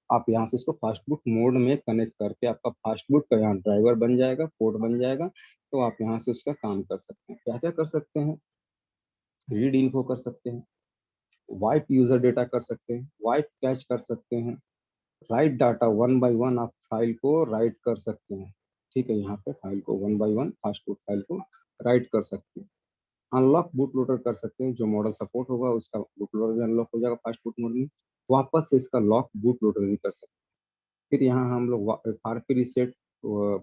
आप यहाँ से उसको फास्ट बूट मोड में कनेक्ट करके आपका फास्ट बूट का यहाँ ड्राइवर बन जाएगा, पोर्ट बन जाएगा, तो आप यहाँ से उसका काम कर सकते हैं। क्या क्या कर सकते हैं? रीड इन्फो कर सकते हैं, वाइप यूजर डेटा कर सकते हैं, वाइप कैच कर सकते हैं, राइट डाटा 1 बाय 1 आप फाइल को राइट कर सकते हैं। ठीक है, यहाँ पे फाइल को 1 बाय 1 फास्ट बूट फाइल को राइट कर सकते हैं। अनलॉक बूट लोडर कर सकते हैं, जो मॉडल सपोर्ट होगा उसका बूट लोडर भी अनलॉक हो जाएगा फास्ट बूट मोड में। वापस से इसका लॉक बूट लोडर भी कर सकते हैं। फिर यहाँ हम लोग FRP reset,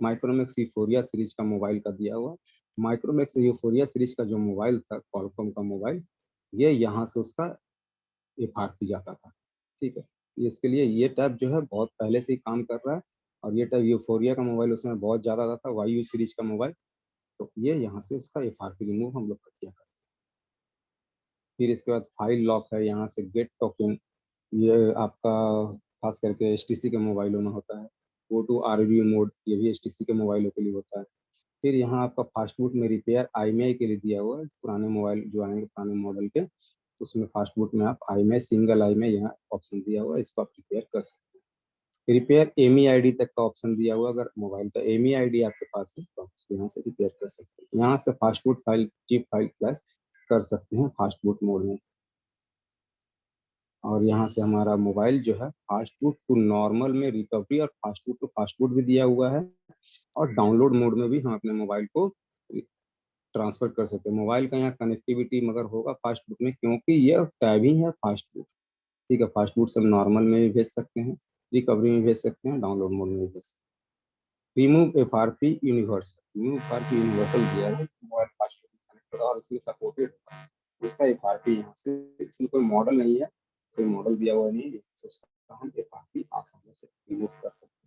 Micromax euphoria series का मोबाइल का दिया हुआ, माइक्रोमैक्स यूफोरिया सीरीज का जो मोबाइल था क्वालकॉम का मोबाइल, ये यहाँ से उसका FRP जाता था। ठीक है, इसके लिए ये टैब जो है बहुत पहले से ही काम कर रहा है, और ये टैब यूफोरिया का मोबाइल उसमें बहुत ज्यादा आता था, YU सीरीज का मोबाइल, तो ये यहाँ से उसका FRP रिमूव हम लोग कर दिया करते हैं। फिर इसके बाद फाइल लॉक है, यहाँ से गेट टोकन, ये आपका खास करके HTC के मोबाइलों में होता है। गो टू RV मोड, ये भी HTC के मोबाइलों के लिए होता है। फिर यहाँ आपका फास्ट बूट में रिपेयर IMEI के लिए दिया हुआ है, पुराने मोबाइल जो आएंगे पुराने मॉडल के, उसमें फास्ट बूट में आप IMEI सिंगल IMEI यहाँ ऑप्शन दिया हुआ है, इसको आप रिपेयर कर सकते हैं। रिपेयर MEID तक का ऑप्शन दिया हुआ, अगर मोबाइल का MEID आपके पास है तो आप उसको यहाँ से रिपेयर कर सकते हैं। यहाँ से fast boot file, zip file flash कर सकते हैं फास्ट बूट मोड में। और यहाँ से हमारा मोबाइल जो है फास्ट बूट टू नॉर्मल में रिकवरी और fast boot to fast boot भी दिया हुआ है, और डाउनलोड मोड में भी हम अपने मोबाइल को ट्रांसफर कर सकते हैं। मोबाइल का यहाँ कनेक्टिविटी मगर होगा फास्ट बूट में, क्योंकि ये टैब ही है फास्ट बूट। ठीक है, फास्ट बूट से हम नॉर्मल में भी भेज सकते हैं, रिकवरी में भेज सकते हैं, डाउनलोड मोड में भी भेज सकते हैं। Remove FRP universal, remove FRP universal दिया है, मोबाइल फास्ट बूट कनेक्ट होगा और इसमें सपोर्टेड होगा, उसका FRP यहाँ से, इसमें कोई मॉडल नहीं है, कोई मॉडल दिया हुआ नहीं है, उसका हम FRP आसानी से रिमूव कर सकते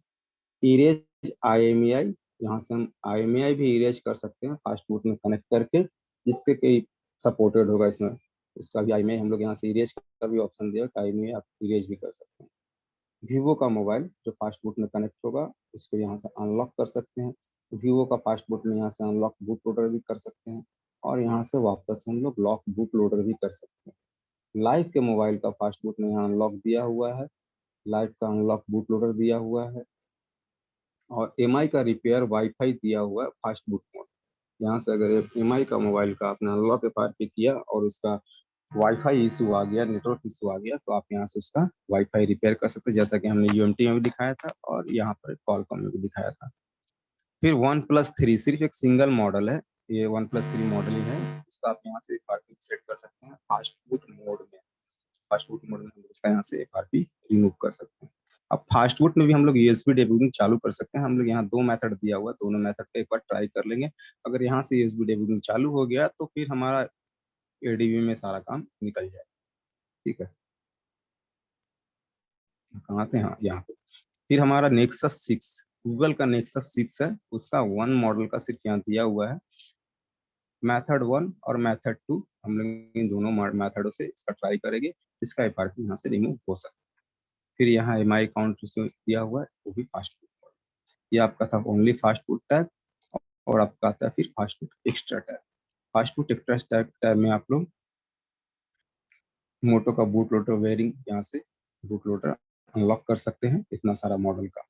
हैं। इरेज IMEI, यहाँ से हम IMEI भी इरेज कर सकते हैं फास्ट बूट में कनेक्ट करके, जिसके कई सपोर्टेड होगा इसमें, उसका भी IMEI हम लोग यहाँ से इरेज का भी ऑप्शन दिया है, IMEI आप इरेज भी कर सकते हैं। वीवो का मोबाइल जो फास्ट बूट में कनेक्ट होगा उसको यहाँ से अनलॉक कर सकते हैं। वीवो का फास्ट बूट में यहाँ से अनलॉक बूट लोडर भी कर सकते हैं, और यहाँ से वापस हम लोग लॉक बूट लोडर भी कर सकते हैं। लाइव के मोबाइल का फास्ट बूट में यहाँ अनलॉक दिया हुआ है, लाइव का अनलॉक बूट लोडर दिया हुआ है, और MI का रिपेयर वाईफाई दिया हुआ है फास्ट बूट मोड। यहाँ से अगर MI का मोबाइल का आपने अनलॉक FRP किया और उसका वाईफाई इशू आ गया, नेटवर्क इशू आ गया, तो आप यहाँ से उसका वाईफाई रिपेयर कर सकते हैं, जैसा कि हमने UMT में भी दिखाया था और यहाँ पर कॉलकॉम में भी दिखाया था। फिर OnePlus 3 सिर्फ एक सिंगल मॉडल है, ये OnePlus 3 मॉडल ही है, उसका आप यहाँ से FRP सेट कर सकते हैं फास्ट बूट मोड में। फास्ट बूट मोड में हम उसका यहाँ से FRP रिमूव कर सकते हैं। अब फास्टबूट में भी हम लोग यूएसबी डिबगिंग चालू कर सकते हैं। हम लोग यहाँ 2 मेथड दिया हुआ है, दोनों मेथड पे एक बार ट्राई कर लेंगे। अगर यहाँ से यूएसबी डिबगिंग चालू हो गया तो फिर हमारा एडीबी में सारा काम निकल जाए। ठीक है, कहाँ थे? हाँ, यहाँ पे। फिर हमारा नेक्सस 6, गूगल का नेक्सस 6 है, उसका 1 मॉडल का सिर्फ यहाँ दिया हुआ है। मेथड 1 और मेथड 2, हम लोग इन दोनों मेथडों से इसका ट्राई करेंगे। इसका एफआरपी यहाँ से रिमूव हो सकता है। फिर यहाँ एमआई काउंट दिया हुआ है, वो भी फास्ट फूड। ये आपका था ओनली फास्ट फूड टैग, और आपका आता है फिर fast food extra tag. Fast food extra tag में आप लोग मोटो का बूट लोडर वेयरिंग, यहाँ से बूट लोडर अनलॉक कर सकते हैं, इतना सारा मॉडल का।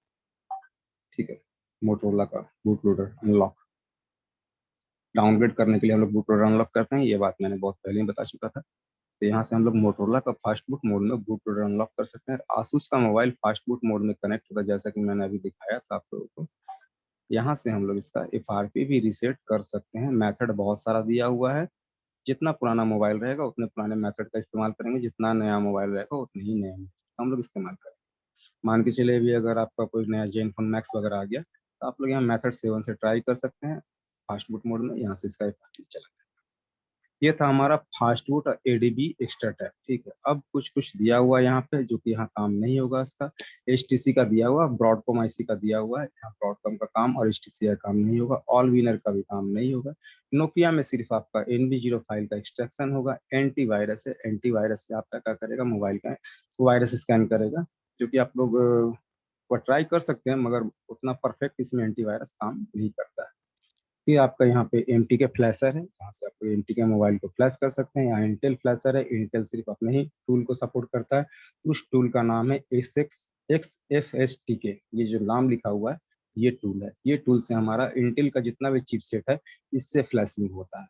ठीक है, मोटोरोला का बूट लोडर अनलॉक, डाउनग्रेड करने के लिए हम लोग बूट लोडर अनलॉक करते हैं। ये बात मैंने बहुत पहले ही बता चुका था। तो यहाँ से हम लोग मोटोरोला का फास्ट बूट मोड में बूट लोडर अनलॉक कर सकते हैं। आसूस का मोबाइल फास्ट बूट मोड में कनेक्ट होगा, जैसा कि मैंने अभी दिखाया था आप लोगों को। यहाँ से हम लोग इसका एफआरपी भी रीसेट कर सकते हैं। मेथड बहुत सारा दिया हुआ है, जितना पुराना मोबाइल रहेगा उतने पुराने मेथड का इस्तेमाल करेंगे, जितना नया मोबाइल रहेगा उतने ही नए हम लोग इस्तेमाल करेंगे। मान के चलिए भी अगर आपका कोई नया जेनफोन मैक्स वगैरह आ गया, तो आप लोग यहाँ मेथड 7 से ट्राई कर सकते हैं फास्ट बूट मोड में। यहाँ से इसका एफआरपी चला। ये था हमारा फास्ट फूड और एडीबी एक्स्ट्रा टैग। ठीक है, अब कुछ दिया हुआ है यहाँ पे जो कि यहाँ काम नहीं होगा। इसका एचटीसी का दिया हुआ, ब्रॉडकॉम आईसी का दिया हुआ है। यहाँ ब्रॉडकॉम का काम और एचटीसी का काम नहीं होगा। ऑल विनर का भी काम नहीं होगा। नोकिया में सिर्फ आपका NV0 फाइल का एक्सट्रैक्शन होगा। एंटीवायरस है, एंटीवायरस से आपका क्या करेगा, मोबाइल का वायरस स्कैन करेगा, जो कि आप लोग वो ट्राई कर सकते हैं, मगर उतना परफेक्ट इसमें एंटीवायरस काम नहीं करता है। फिर आपका यहाँ पे एमटी के फ्लैशर है, जहाँ से आप एमटी के मोबाइल को फ्लैश कर सकते हैं। यहाँ इंटेल फ्लैशर है, इंटेल सिर्फ अपने ही टूल को सपोर्ट करता है। उस टूल का नाम है XFSTK। ये जो नाम लिखा हुआ है ये टूल है। ये टूल से हमारा इंटेल का जितना भी चिपसेट है इससे फ्लैशिंग होता है,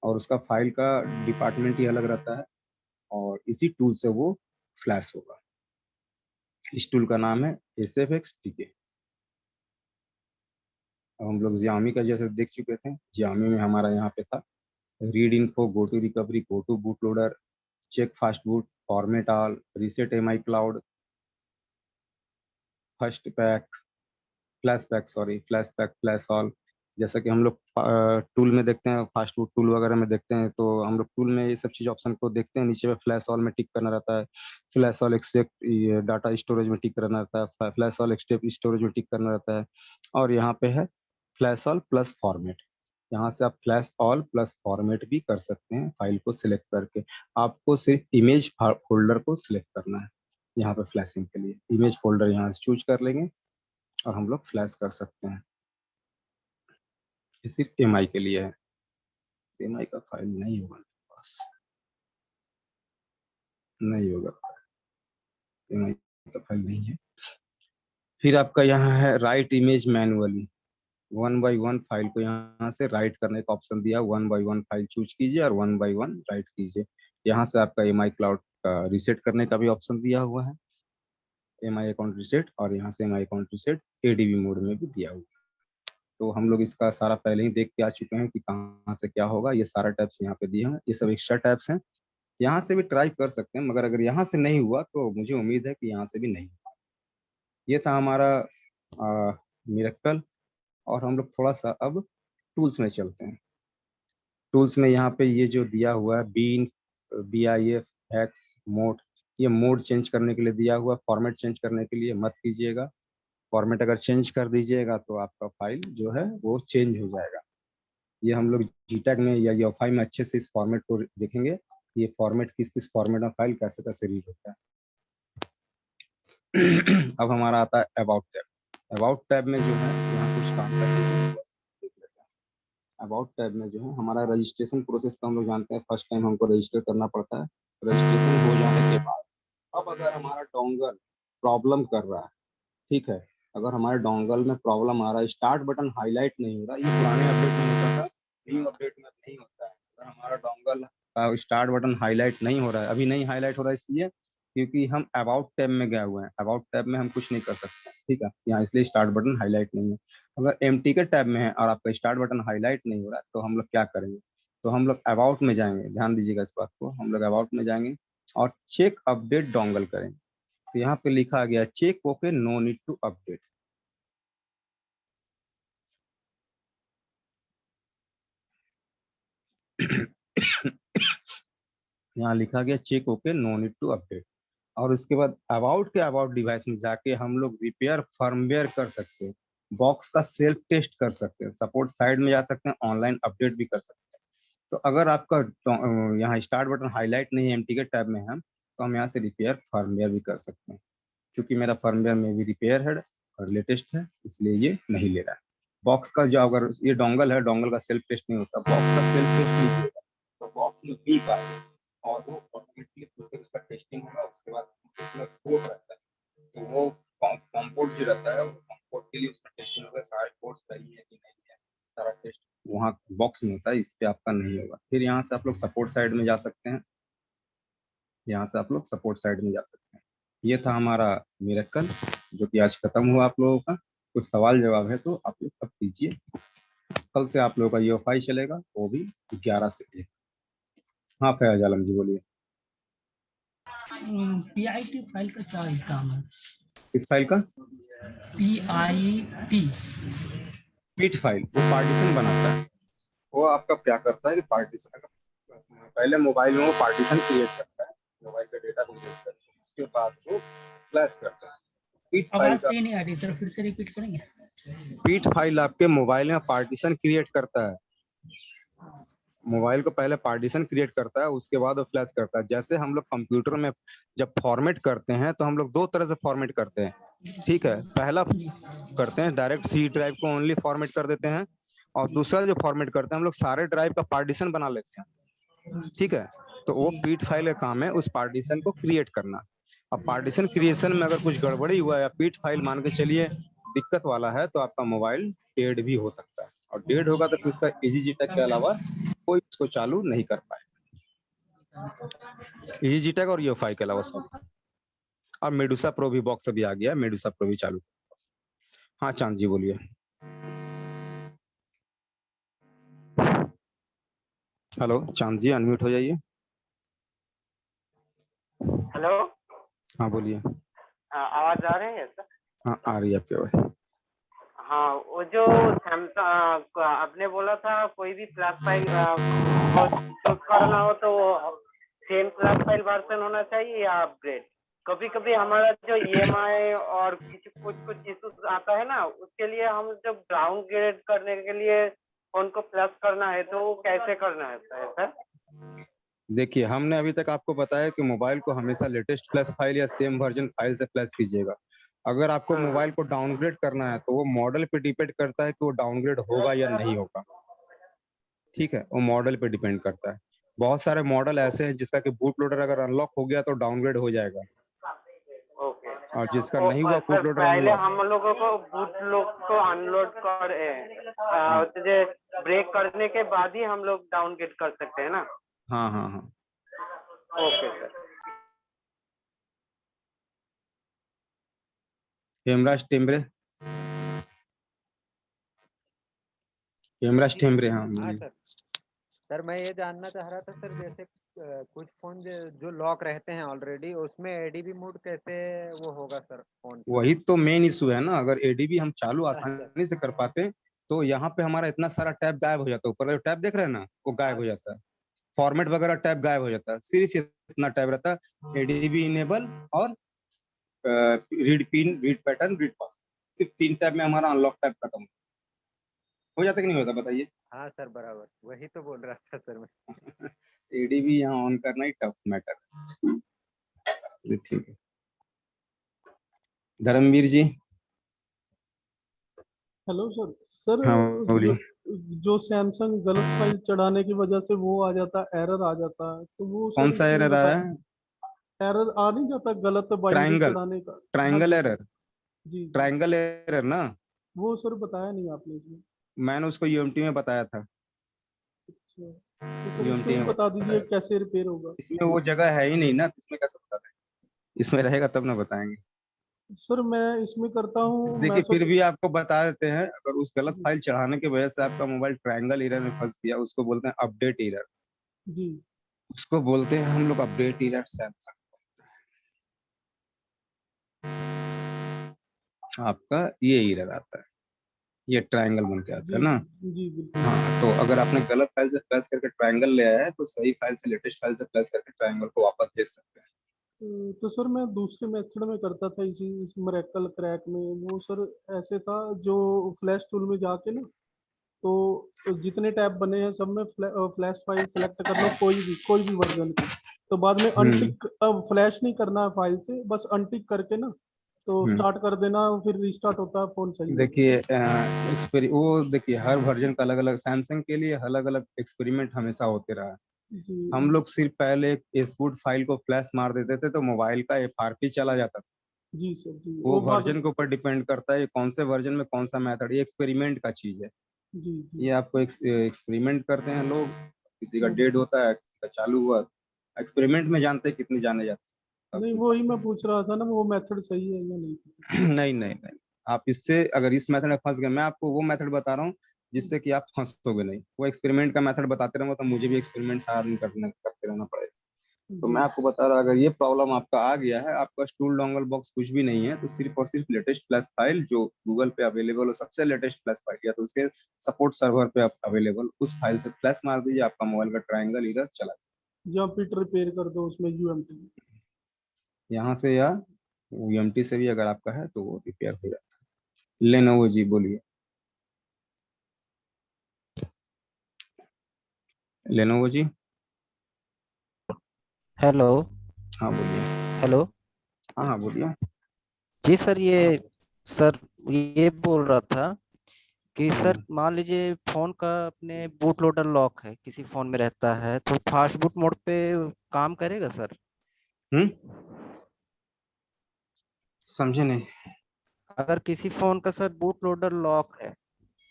और उसका फाइल का डिपार्टमेंट ही अलग रहता है, और इसी टूल से वो फ्लैश होगा। इस टूल का नाम है SFXTK। अब हम लोग Xiaomi का जैसे देख चुके थे, Xiaomi में हमारा यहाँ पे था read info, go to recovery, go to bootloader, check fast boot, format all, reset Mi cloud, first pack, flash pack, sorry flash pack, flash all. जैसा कि हम लोग टूल में देखते हैं, फास्ट फूड टूल वगैरह में देखते हैं, तो हम लोग टूल में ये सब चीज़ ऑप्शन को देखते हैं। नीचे में फ्लैश ऑल में टिक करना रहता है, flash all except data storage में टिक करना रहता है, फ्लैश ऑल एक्सेप्ट स्टोरेज में टिक करना रहता है, और यहाँ पे है फ्लैश ऑल प्लस फॉर्मेट। यहाँ से आप फ्लैश ऑल प्लस फॉर्मेट भी कर सकते हैं फाइल को सिलेक्ट करके। आपको सिर्फ इमेज फोल्डर को सिलेक्ट करना है। यहाँ पे फ्लैशिंग के लिए इमेज फोल्डर यहाँ से चूज कर लेंगे और हम लोग फ्लैश कर सकते हैं। ये सिर्फ एमआई के लिए है, एमआई का फाइल नहीं होगा मेरे पास, नहीं होगा, एमआई का फाइल नहीं है। फिर आपका यहाँ है right image manually, 1 by 1 file को यहाँ से राइट करने का ऑप्शन दिया। 1 by 1 फाइल चूज कीजिए और 1 by 1 राइट कीजिए। यहाँ से आपका एमआई क्लाउड का रीसेट करने का भी ऑप्शन दिया हुआ है, एमआई अकाउंट रीसेट, और यहाँ से MI account reset ADB mode में भी दिया हुआ है। तो हम लोग इसका सारा पहले ही देख के आ चुके हैं कि कहाँ से क्या होगा। ये सारा टैब्स यहाँ पे दिए हैं, ये सब एक्स्ट्रा टैब्स हैं। यहाँ से भी ट्राई कर सकते हैं, मगर अगर यहाँ से नहीं हुआ तो मुझे उम्मीद है कि यहाँ से भी नहीं हुआ। ये था हमारा मिरेकल। और हम लोग थोड़ा सा अब टूल्स में चलते हैं। टूल्स में यहाँ पे ये जो दिया हुआ है बीन, BIF, हेक्स, मोड, ये मोड चेंज करने के लिए दिया हुआ। फॉर्मेट चेंज करने के लिए मत कीजिएगा। फॉर्मेट अगर चेंज कर दीजिएगा तो आपका फाइल जो है वो चेंज हो जाएगा। ये हम लोग जीटैग में या यूएफआई में अच्छे से इस फॉर्मेट को देखेंगे, ये फॉर्मेट किस किस फॉर्मेट में फाइल कैसे कैसे रीड होता है। अब हमारा आता है अबाउट टैब। अबाउट टैब में जो है यहाँ कुछ काम का चीज देख लेते हैं। अबाउट टैब में जो है हमारा रजिस्ट्रेशन प्रोसेस तो हम लोग जानते हैं, फर्स्ट टाइम हमको रजिस्टर करना पड़ता है। रजिस्ट्रेशन हो जाने के बाद अब अगर हमारा डोंगल प्रॉब्लम कर रहा है, ठीक है, अगर हमारे डोंगल में प्रॉब्लम आ रहा है, स्टार्ट बटन हाईलाइट नहीं हो रहा, ये पुराने अपडेट में होता था, न्यू अपडेट में नहीं होता है। अगर हमारा डोंगल स्टार्ट बटन हाईलाइट नहीं हो रहा है, अभी नहीं हाईलाइट हो रहा है इसलिए क्योंकि हम अबाउट टैब में गए हुए हैं। अबाउट टैब में हम कुछ नहीं कर सकते, ठीक है, यहाँ इसलिए स्टार्ट बटन हाईलाइट नहीं है। अगर एमटी के टैब में है और आपका स्टार्ट बटन हाईलाइट नहीं हो रहा है तो हम लोग क्या करेंगे, तो हम लोग अबाउट में जाएंगे। ध्यान दीजिएगा इस बात को, हम लोग अबाउट में जाएंगे और चेक अपडेट डोंगल करेंगे। तो यहाँ पे लिखा गया check okay, no need to update. यहाँ लिखा गया check okay, no need to update. और उसके बाद अबाउट डिवाइस में जाके हम लोग रिपेयर फर्मवेयर कर सकते हैं, बॉक्स का सेल्फ टेस्ट कर सकते हैं, सपोर्ट साइड में जा सकते हैं, ऑनलाइन अपडेट भी कर सकते हैं। तो अगर आपका यहाँ स्टार्ट बटन हाईलाइट नहीं है, एमटी के टैब में है, तो हम यहाँ से रिपेयर फर्मवेयर भी कर सकते हैं। क्योंकि मेरा फर्मवेयर में भी रिपेयर है और लेटेस्ट है, इसलिए ये नहीं ले रहा है। बॉक्स का जो अगर ये डोंगल है, डोंगल का सेल्फ टेस्ट नहीं होता, बॉक्स का सेल्फ टेस्ट लीजिएगा तो बॉक्स में बी का और वो ऑटोमेटिकली उसका टेस्टिंग होगा। उसके बाद उसमें कोड रहता है, तो वो कॉम्पोर्ट जो रहता है, वो कॉम्पोर्ट के लिए उसका टेस्टिंग होगा, सारे कोड सही है कि नहीं है, सारा टेस्ट वहाँ बॉक्स में होता है, इस पे आपका नहीं होगा। फिर यहाँ से आप लोग सपोर्ट साइड में जा सकते हैं, यहाँ से आप लोग सपोर्ट साइड में जा सकते हैं। ये था हमारा मिरेकल जो कि आज खत्म हुआ आप लोगों का। कुछ सवाल जवाब है तो आप लोग तब कीजिए। कल से आप लोगों का यूएफआई चलेगा, वो भी 11 से 1। हाँ फैज आलम जी बोलिए। पीआईटी फाइल का क्या काम है? किस फाइल का? पीआईटी पीट फाइल, वो पार्टीशन बनाता है। वो आपका क्या करता है कि पार्टीशन, पहले मोबाइल में वो पार्टीशन क्रिएट करता है, मोबाइल का डेटा क्रिएट करता है, उसके बाद वो फ्लैश करता है। पीट फाइल आवाज सही नहीं आ रही सर, फिर से रिपीट करेंगे? पीट फाइल आपके मोबाइल में पार्टीशन क्रिएट करता है। मोबाइल को पहले पार्टीशन क्रिएट करता है, उसके बाद वो फ्लैश करता है। जैसे हम लोग कंप्यूटर में जब फॉर्मेट करते हैं तो हम लोग दो तरह से फॉर्मेट करते हैं, ठीक है। पहला करते हैं डायरेक्ट सी ड्राइव को ओनली फॉर्मेट कर देते हैं, और दूसरा जो फॉर्मेट करते हैं हम लोग सारे ड्राइव का पार्टीशन बना लेते हैं, ठीक है। तो वो पीट फाइल का काम है उस पार्टीशन को क्रिएट करना। अब पार्टीशन क्रिएशन में अगर कुछ गड़बड़ी हुआ या पीट फाइल मान के चलिए दिक्कत वाला है, तो आपका मोबाइल डेड भी हो सकता है, और डेड होगा तो फिर उसका EasyJet के अलावा कोई इसको चालू नहीं कर पाए, EasyJet और यूएफआई के अलावा सब। अब मेडुसा प्रो भी बॉक्स अभी आ गया, मेडुसा प्रो भी चालू। हाँ चांद जी बोलिए। हेलो चांद जी, अनम्यूट हो जाइए। हेलो, हाँ बोलिए। आवाज आ रही है सर? हाँ आ रही है आपकी आवाज। हाँ, वो जो सैमसंग आपने बोला था कोई भी फ्लैश फाइल चूज करना हो तो सेम फ्लैश फाइल वर्जन होना चाहिए या अपग्रेड? कभी कभी हमारा जो EMI और कुछ इश्यूज आता है ना, उसके लिए हम जब डाउनग्रेड करने के लिए फोन को फ्लैश करना है तो वो कैसे करना है सर? देखिए हमने अभी तक आपको बताया कि मोबाइल को हमेशा लेटेस्ट फ्लैश फाइल या सेम वर्जन फाइल से फ्लैश कीजिएगा। अगर आपको मोबाइल को डाउनग्रेड करना है तो वो मॉडल पे डिपेंड करता है कि वो डाउनग्रेड होगा या नहीं होगा, ठीक है। वो मॉडल पे डिपेंड करता है। बहुत सारे मॉडल ऐसे हैं जिसका कि बूट लोडर अगर अनलॉक हो गया तो डाउनग्रेड हो जाएगा, ओके। और जिसका नहीं हुआ बूट लोडर पहले अनलॉक, हम लोगों को बूट लोड को अनलोड कर ब्रेक करने के बाद ही हम लोग डाउनग्रेड कर सकते हैं ना? हाँ हाँ हाँ। Okay sir. हेमराज टेम्बरे, हेमराज टेम्बरे। हाँ हाँ सर मैं ये जानना चाह रहा था सर, जैसे कुछ फोन जो लॉक रहते हैं ऑलरेडी, उसमें एडीबी मोड कैसे वो होगा सर फोन? वही तो मेन इशू है ना। अगर एडीबी हम चालू आसानी से कर पाते तो यहाँ पे हमारा इतना सारा टैब गायब हो जाता है। ऊपर जो टैब देख रहे हैं ना, वो गायब हो जाता है, फॉर्मेट वगैरह टैब गायब हो जाता है, सिर्फ इतना टैब रहता है, एडीबी इनेबल और read pin, read pattern, read pass. सिर्फ 3 टैब में हमारा अनलॉक टैब खत्म हो जाता कि नहीं होता बताइए? हाँ सर बराबर, वही तो बोल रहा था सर मैं। एडीबी यहाँ ऑन करना ही टफ मैटर है। ठीक है Dharamvir ji. Hello sir. Sir हाँ बोलिए। जो सैमसंग गलत फाइल चढ़ाने की वजह से वो आ जाता है, एरर आ जाता है, तो वो कौन सर सा इसमें एरर आ रहा है? एरर आ नहीं जाता गलत बाइंडिंग ट्रायंगल, चढ़ाने का? हाँ ट्रायंगल जी एरर, जी। ट्रायंगल एरर ना। वो सर बताया नहीं आपने इसमें। मैंने उसको यूएमटी में बताया था। अच्छा, तो सर यूएमटी इसमें भी में बता दीजिए कैसे रिपेयर होगा। इसमें वो जगह है ही नहीं ना, तो इसमें कैसे बता दें? इसमें रहेगा तब ना बताएंगे। सर मैं इसमें करता हूँ, मैं देखिए फिर भी आपको बता देते हैं, अगर उस गलत फाइल चढ़ाने की वजह से आपका मोबाइल ट्रायंगल एरर में फंस गया, उसको बोलते हैं अपडेट एरर। जी। उसको बोलते हैं हम लोग अपडेट एरर सैमसंग। आपका ये एरर आता है, ये ट्रायंगल बन के आता जी है ना। जी बिल्कुल। हाँ, तो अगर आपने गलत फाइल से फ्लैश करके ट्रायंगल ले आया है तो सही फाइल से, लेटेस्ट फाइल से फ्लैश करके ट्रायंगल को वापस भेज सकते हैं। तो सर मैं दूसरे मेथड में करता था, इस मरेकल क्रैक में। वो सर ऐसे था, जो फ्लैश टूल में जाके ना, तो जितने टैब बने हैं सब में फ्लैश फाइल सेलेक्ट कर लो, कोई भी वर्जन की। तो बाद में हम्म अनटिक, अब फ्लैश नहीं करना है फाइल से, बस अनटिक करके ना तो हम्म स्टार्ट कर देना, फिर रीस्टार्ट होता है, फोन सही होता देखिए वो देखिए हर वर्जन का अलग अलग, सैमसंग के लिए अलग अलग एक्सपेरिमेंट हमेशा होते रहा है। है। जी हम लोग सिर्फ पहले एक एसबूट फाइल को फ्लैश मार देते थे तो मोबाइल का एफआरपी चला जाता था। जी सर जी, वो वो बाद। वर्जन के ऊपर डिपेंड करता है कौन से वर्जन में कौन सा मेथड, ये एक्सपेरिमेंट का चीज है। जी जी। ये आपको एक्सपेरिमेंट करते हैं लोग, किसी का हम्म। डेड होता है, किसी का चालू हुआ, एक्सपेरिमेंट में जानते हैं कितने जाने जाते हैं, नहीं, सब वो ही कुछ। मैं पूछ रहा था ना, वो मेथड सही है या नहीं। नहीं नहीं नहीं, आप इससे अगर इस मेथड में फंस गए, मैं आपको वो मेथड बता रहा हूँ जिससे कि आप फंसोगे नहीं। वो एक्सपेरिमेंट का मेथड बताते रहूंगा तो मुझे भी एक्सपेरिमेंट सारा दिन करते रहना पड़ेगा। तो जी मैं आपको बता रहा, अगर ये प्रॉब्लम आपका आ गया है, आपका टूल डोंगल बॉक्स कुछ भी नहीं है, तो सिर्फ और सिर्फ लेटेस्ट फ्लैश फाइल जो गूगल पे अवेलेबल हो, सबसे लेटेस्ट फ्लैश फाइल या तो उसके सपोर्ट सर्वर पे अवेलेबल, उस फाइल से फ्लैश मार दीजिए, आपका मोबाइल का ट्रायंगल इधर चला जहाँ पिट रिपेयर कर दो उसमें यूएमटी। जाए। यहाँ से या यूएमटी से भी अगर आपका है तो वो रिपेयर हो जाता है। लेनोवो जी बोलिए, लेनोवो जी। हेलो। हाँ बोलिए। हेलो। हाँ हाँ बोलिए। जी सर, सर ये बोल रहा था कि सर हम्म मान लीजिए फोन का अपने बूट लोडर लॉक है, किसी फोन में रहता है, तो फास्ट बूट मोड पे काम करेगा सर? हम्म, समझे नहीं। अगर किसी फोन का सर बूट लोडर लॉक है,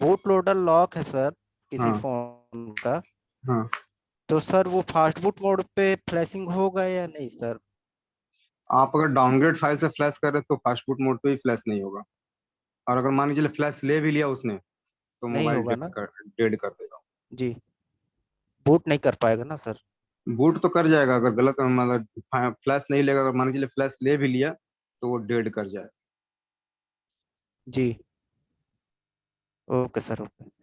बूट लोडर लॉक है सर किसी हाँ फोन का, हाँ, तो सर वो फास्ट बूट मोड पे फ्लैशिंग होगा या नहीं सर? आप अगर डाउनग्रेड फाइल से फ्लैश कर रहे तो फास्ट बूट मोड पे ही फ्लैश नहीं होगा। और अगर मान लीजिए फ्लैश ले भी लिया उसने तो नहीं मोबाइल होगा ना? डेड कर देगा। जी, बूट नहीं कर पाएगा ना सर? बूट तो कर जाएगा अगर गलत मतलब फ्लैश नहीं लेगा, अगर मान लीजिए फ्लैश ले भी लिया तो वो डेड कर जाएगा। जी, okay sir, okay.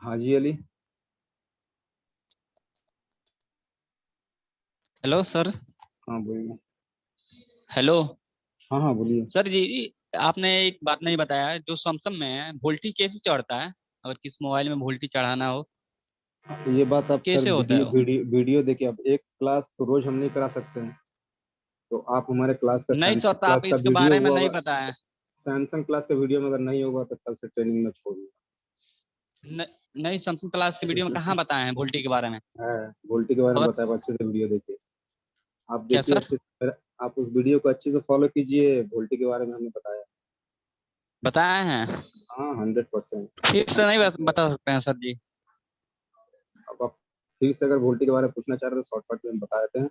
Haji Ali. Hello sir. हाँ बोलिए। हेलो हाँ हाँ बोलिए। सर जी, आपने एक बात नहीं बताया, जो सैमसंग में है वोल्टी कैसे चढ़ता है? अगर किस मोबाइल में वोल्टी चढ़ाना हो ये बात आप सर कैसे होता है वीडियो वो? वीडियो वीडियो देखिए, अब एक क्लास तो रोज हम नहीं करा सकते हैं। तो आप हमारे क्लास का नहीं सर, सैमसंग तो आप क्लास का इसके वीडियो बारे में हुआ नहीं होगा, बताया। सैमसंग क्लास का वीडियो में अगर नहीं होगा तो कल से ट्रेनिंग में छोड़ न, नहीं, सैमसंग क्लास के वीडियो में दूंगा। कहाँ बताए हैं वोल्टी के बारे में? है, वोल्टी के बारे में और बताया, अच्छे से वीडियो देखिए। आप क्या देखिए सर अच्छे से, आप उस वीडियो को अच्छे से फॉलो कीजिए, वोल्टी के बारे में हमने बताया। बताए हैं? हाँ 100%। फिर से नहीं बता सकते हैं सर जी? अब आप फिर से अगर वोल्टी के बारे में पूछना चाह रहे हो तो शॉर्टकट में हम बता देते हैं,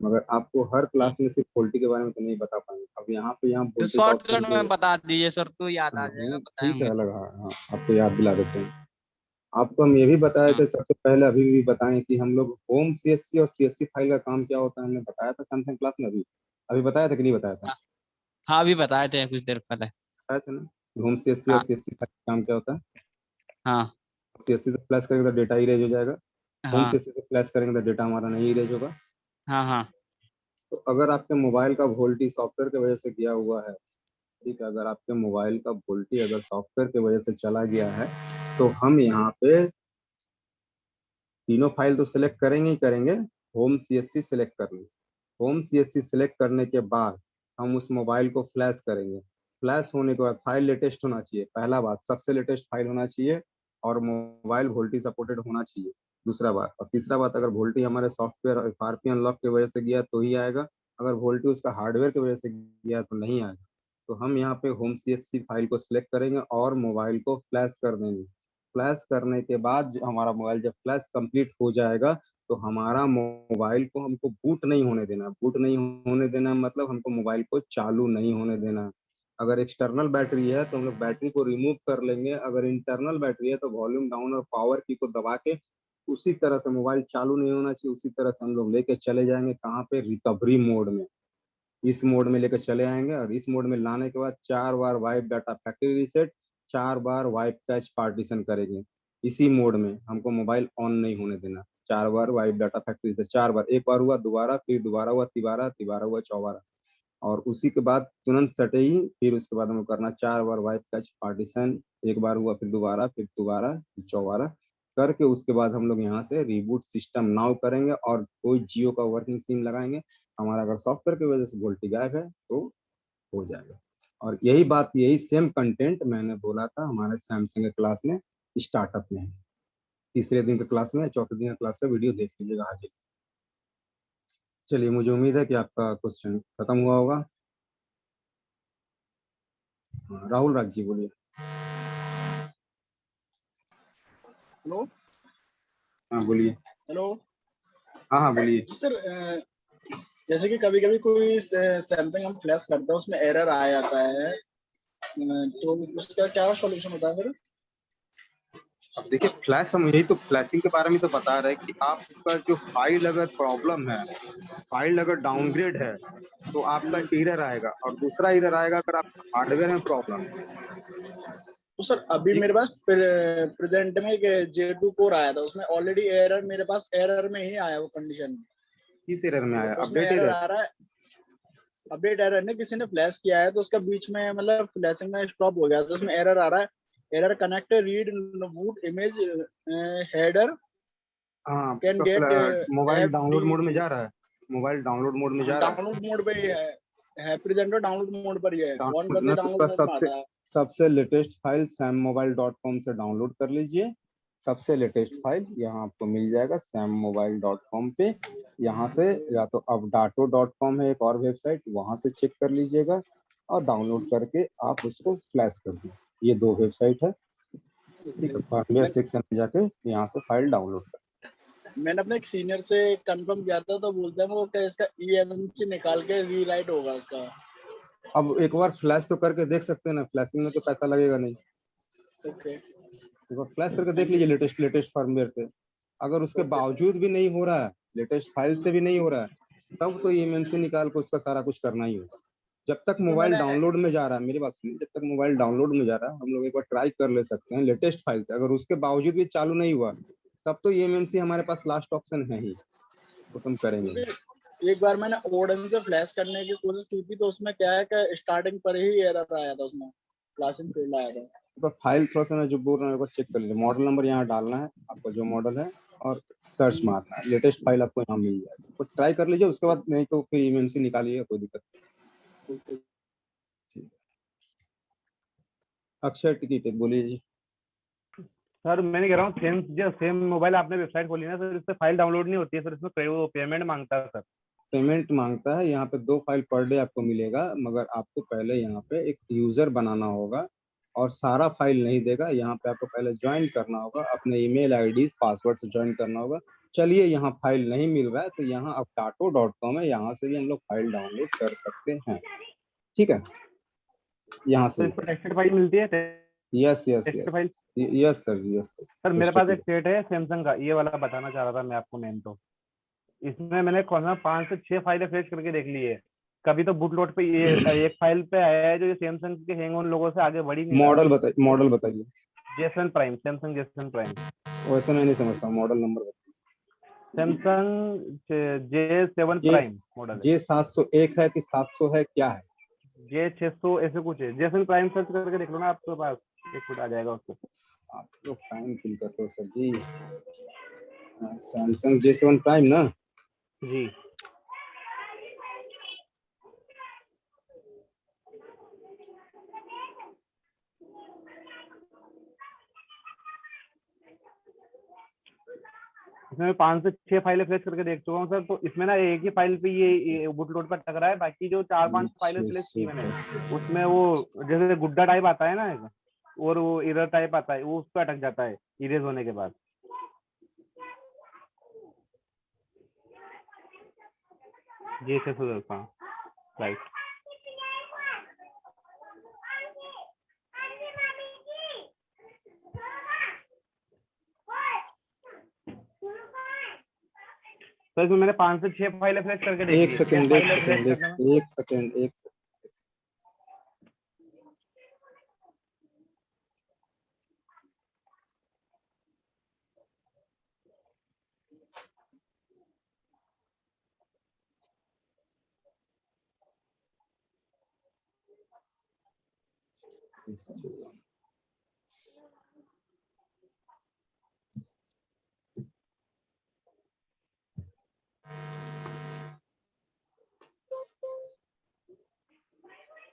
मगर आपको हर क्लास में सिर्फ वोल्टी के बारे में तो नहीं बता पाएंगे। अब यहाँ पे यहाँ तो वोल्टी का ऑप्शन शॉर्टकट जो में बता दीजिए सर, तो याद आ जाएगा, ठीक है बताएंगे। अलग, हाँ हाँ आपको याद दिला देते हैं। आपको हम ये भी बताए हाँ थे सबसे पहले, अभी भी बताएं कि हम लोग होम सीएससी और सीएससी फाइल का काम क्या होता है, हमने बताया था सैमसंग क्लास में। अभी अभी बताया था कि नहीं बताया था? हाँ हाँ, अभी बताए थे कुछ देर पहले। बताया था ना, होम सीएससी और हाँ सीएससी फाइल का काम क्या होता है। हाँ सीएससी से फ्लैश करेंगे तो डेटा इरेज हो जाएगा, होम हाँ सीएससी से फ्लैश करेंगे तो डेटा हमारा नहीं इरेज होगा। हाँ हाँ तो अगर आपके मोबाइल का वोल्टी सॉफ्टवेयर की वजह से गया हुआ है, ठीक है, अगर आपके मोबाइल का वोल्टी अगर सॉफ्टवेयर की वजह से चला गया है, तो हम यहाँ पे तीनों फाइल तो सिलेक्ट करेंगे ही करेंगे। होम सीएससी सिलेक्ट कर लें, होम सीएससी सिलेक्ट करने के बाद हम उस मोबाइल को फ्लैश करेंगे। फ्लैश होने के बाद फाइल लेटेस्ट होना चाहिए, पहला बात, सबसे लेटेस्ट फाइल होना चाहिए, और मोबाइल वोल्टी सपोर्टेड होना चाहिए, दूसरा बात। और तीसरा बात, अगर वोल्टी हमारे सॉफ्टवेयर एफआरपी अनलॉक की वजह से गया तो ही आएगा, अगर वोल्टी उसका हार्डवेयर की वजह से गया तो नहीं आएगा। तो हम यहाँ पे होम सीएससी फाइल को सिलेक्ट करेंगे और मोबाइल को फ्लैश कर देंगे। फ्लैश करने के बाद हमारा मोबाइल जब फ्लैश कंप्लीट हो जाएगा तो हमारा मोबाइल को हमको बूट नहीं होने देना। बूट नहीं होने देना मतलब हमको मोबाइल को चालू नहीं होने देना। अगर एक्सटर्नल बैटरी है तो हम लोग बैटरी को रिमूव कर लेंगे, अगर इंटरनल बैटरी है तो वॉल्यूम डाउन और पावर की को दबा के उसी तरह से मोबाइल चालू नहीं होना चाहिए, उसी तरह से हम लोग लेके चले जाएंगे कहाँ पे, रिकवरी मोड में। इस मोड में लेकर चले आएंगे और इस मोड में लाने के बाद 4 बार वाइप डाटा फैक्ट्री रीसेट, 4 बार वाइप कैच पार्टीशन करेंगे। इसी मोड में हमको मोबाइल ऑन नहीं होने देना। 4 बार वाइप डाटा फैक्ट्री रीसेट, 4 बार, एक बार हुआ दोबारा, फिर दोबारा हुआ तिबारा, तिबारा हुआ चौबारा, और उसी के बाद तुरंत सटे ही फिर उसके बाद हमको करना 4 बार वाइप कैच पार्टीशन, एक बार हुआ फिर दोबारा, फिर दोबारा, फिर चौबारा करके उसके बाद हम लोग यहाँ से रिबूट सिस्टम नाउ करेंगे और कोई जियो का वर्किंग सिम लगाएंगे। हमारा अगर सॉफ्टवेयर की वजह से वोल्टी गायब है तो हो जाएगा। और यही बात, यही सेम कंटेंट मैंने बोला था हमारे सैमसंग के क्लास में, स्टार्टअप में है। तीसरे दिन के क्लास में, चौथे दिन के क्लास का वीडियो देख लीजिएगा हाजिर। चलिए, मुझे उम्मीद है कि आपका क्वेश्चन खत्म हुआ होगा। राहुल राज जी बोलिए। हेलो। हाँ बोलिए। हेलो। हाँ बोलिए। सर जैसे कि कभी कभी कोई सैमसंग हम फ्लैश करते हैं उसमें एरर आ जाता है, तो उसका क्या सॉल्यूशन होता है फिर? अब देखिए, फ्लैश, हम यही तो फ्लैशिंग के बारे में तो बता रहे हैं कि आपका जो फाइल अगर प्रॉब्लम है, फाइल अगर डाउनग्रेड है तो आपका एरर आएगा, और दूसरा एरर आएगा अगर आपका हार्डवेयर में प्रॉब्लम है। तो सर अभी मेरे पास प्रेजेंट में एक J2 कोर आया था, उसमें ऑलरेडी एरर मेरे पास एरर में ही आया वो कंडीशन में। किस एरर में आया? उसमें अपडेट एरर एरर? आ रहा है, अपडेट एरर ने किसी ने फ्लैश किया है तो उसका बीच में मतलब फ्लैशिंग में स्टॉप हो गया, तो उसमें एरर आ रहा है, error connect read boot image header हाँ, can get mobile download mode में जा रहा है, मोबाइल डाउनलोड मोड में जा रहा है। डाउनलोड मोड पे ही है प्रेजेंट डाउनलोड मोड पर ही है, ऑन करते ना तो डाउनलोड उसका मोड में आता है। सबसे लेटेस्ट फाइल sammobile.com से डाउनलोड कर लीजिए। सबसे लेटेस्ट फाइल यहाँ आपको मिल जाएगा sammobile.com पे। यहाँ से या तो updato.com है एक और वेबसाइट, वहां से चेक कर लीजिएगा और डाउनलोड करके आप उसको फ्लैश कर दीजिए। ये 2 वेबसाइट है, ठीक है। हार्डवेयर सेक्शन में जाके यहाँ से फाइल डाउनलोड कर। मैंने अपने एक सीनियर से कंफर्म किया था तो बोलते हैं वो क्या इसका EMMC निकाल के रीराइट होगा इसका। अब एक बार फ्लैश तो करके देख सकते हैं ना, फ्लैशिंग में तो पैसा लगेगा नहीं। ओके। एक बार फ्लैश करके देख लीजिए लेटेस्ट फर्मवेयर से। अगर उसके बावजूद भी नहीं हो रहा है, लेटेस्ट फाइल से भी नहीं हो रहा है, तब तो EMMC निकाल के उसका सारा कुछ करना ही होगा। जब तक मोबाइल डाउनलोड में जा रहा है, मेरी बात सुनिए, जब तक मोबाइल डाउनलोड में जा रहा है हम लोग एक बार ट्राई कर ले सकते हैं लेटेस्ट फाइल से। अगर उसके बावजूद भी चालू नहीं हुआ तब तो EMMC हमारे पास लास्ट ऑप्शन है ही, तो तुम करेंगे। एक बार मैंने ओडन से फ्लैश करने की कोशिश की थी तो उसमें क्या है कि स्टार्टिंग पर ही एरर आया था, उसमें फ्लैशिंग फेल आया था। तो फाइल थोड़ा सा मैं जो बोल रहा हूँ एक बार चेक कर लीजिए। मॉडल नंबर यहाँ डालना है आपका जो मॉडल है और सर्च मारना है, लेटेस्ट फाइल आपको यहाँ मिल जाएगा, तो ट्राई कर लीजिए। उसके बाद नहीं तो फिर EMMC निकालिए, कोई दिक्कत नहीं। अक्षय टिकट बोलिए जी। सर मैंने कह रहा हूँ सेम मोबाइल आपने वेबसाइट खोली ना सर, इससे फाइल डाउनलोड नहीं होती है सर, इसमें वो पेमेंट मांगता है सर। पेमेंट मांगता है, यहाँ पे 2 फाइल पर डे आपको मिलेगा, मगर आपको पहले यहाँ पे एक यूजर बनाना होगा और सारा फाइल नहीं देगा। यहाँ पे आपको पहले ज्वाइन करना होगा, अपने ईमेल आईडी पासवर्ड से ज्वाइन करना होगा। चलिए, यहाँ फाइल नहीं मिल रहा है तो यहाँ updato.com है, यहाँ से भी हम लोग फाइल डाउनलोड कर सकते हैं, ठीक है। यहाँ से टेक्स्टेड फाइल मिलती है? Yes yes text yes file? Yes sir, yes sir मेरे पास एक सेट है सैमसंग का, ये वाला बताना चाह रहा था मैं आपको मेन तो। इसमें मैंने 5 से 6 फाइलें फ्लैश करके देख ली है। कभी तो बूटलोड पे ये एक फाइल पे आया है जो सैमसंग के हैंग ऑन लोगों से आगे बढ़ी नहीं। मॉडल बताइए। J7 prime, Samsung J7 prime. वैसे मैं नहीं समझता, मॉडल नंबर बताइए। सैमसंग J7 प्राइम मॉडल है। J701 है कि 700 है, क्या है? J600 ऐसे कुछ है। J7 प्राइम सर्च करके देख लो ना, आपके पास एक फुट आ जाएगा उसको। आप लोग प्राइम फिल करते हो सर जी। सैमसंग J7 प्राइम ना जी। इसमें 5 से 6 फाइलें फ्लैश करके देख चुका हूँ सर, तो इसमें ना एक ही फाइल पे ये बूटलोड पर टक रहा है, बाकी जो 4-5 फाइलें फ्लैश की मैंने उसमें वो जैसे गुड्डा टाइप आता है ना और वो एरर टाइप आता है, वो उस पर अटक जाता है इरेज होने के बाद। J600 right. सर इसमें मैंने 5 से 6 फाइलें फ्लैश करके देखी एक है। सेकंड, छह एक फाइलें फ्लैश सेकंड, करने में एक सेकंड, एक सेकंड।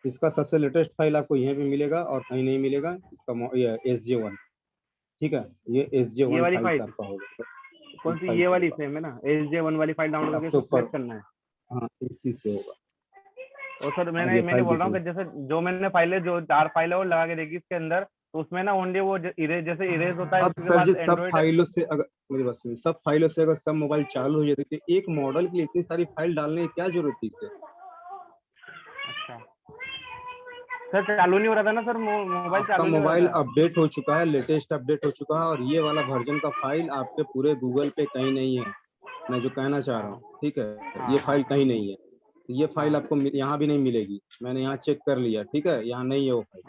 इसका सबसे लेटेस्ट फाइल आपको यहीं पे मिलेगा और कहीं नहीं मिलेगा। इसका ये SJ1, ठीक है, ये ये SJ1 वाली फाइल से फाइल आपका होगा। कौन इस सी? फाइल ये से वाली होगा, सेम है ना, SJ1 वाली फाइल डाउनलोड करके सबसे इसको फ्लैश ऊपर। करना है। हाँ, इसी से होगा। और सर और मैंने ये मैंने फाइल बोल रहा दूसरी। हूँ कि जैसे जो मैंने फाइलें जो 4 फाइलें और लगा के देखी इसके अंदर, तो उसमें ना ओनली वो इरेज, जैसे इरेज होता है अब उसके सर बाद जी सब एंड्रॉइड। फाइलों से अगर मेरी बात सुनिए, सब फाइलों से अगर सब मोबाइल चालू हो जाते तो एक मॉडल के लिए इतनी सारी फाइल डालने की क्या जरूरत थी इसे? अच्छा सर, चालू नहीं हो रहा था ना सर, मोबाइल आपका चालू नहीं हो मोबाइल रहा था। अपडेट हो चुका है, लेटेस्ट अपडेट हो चुका है, और ये वाला वर्जन का फाइल आपके पूरे गूगल पे कहीं नहीं है। मैं जो कहना चाह रहा हूँ, ठीक है, ये फाइल कहीं नहीं है। ये फाइल आपको यहाँ भी नहीं मिलेगी। मैंने यहाँ चेक कर लिया, ठीक है, यहाँ नहीं है वो फाइल।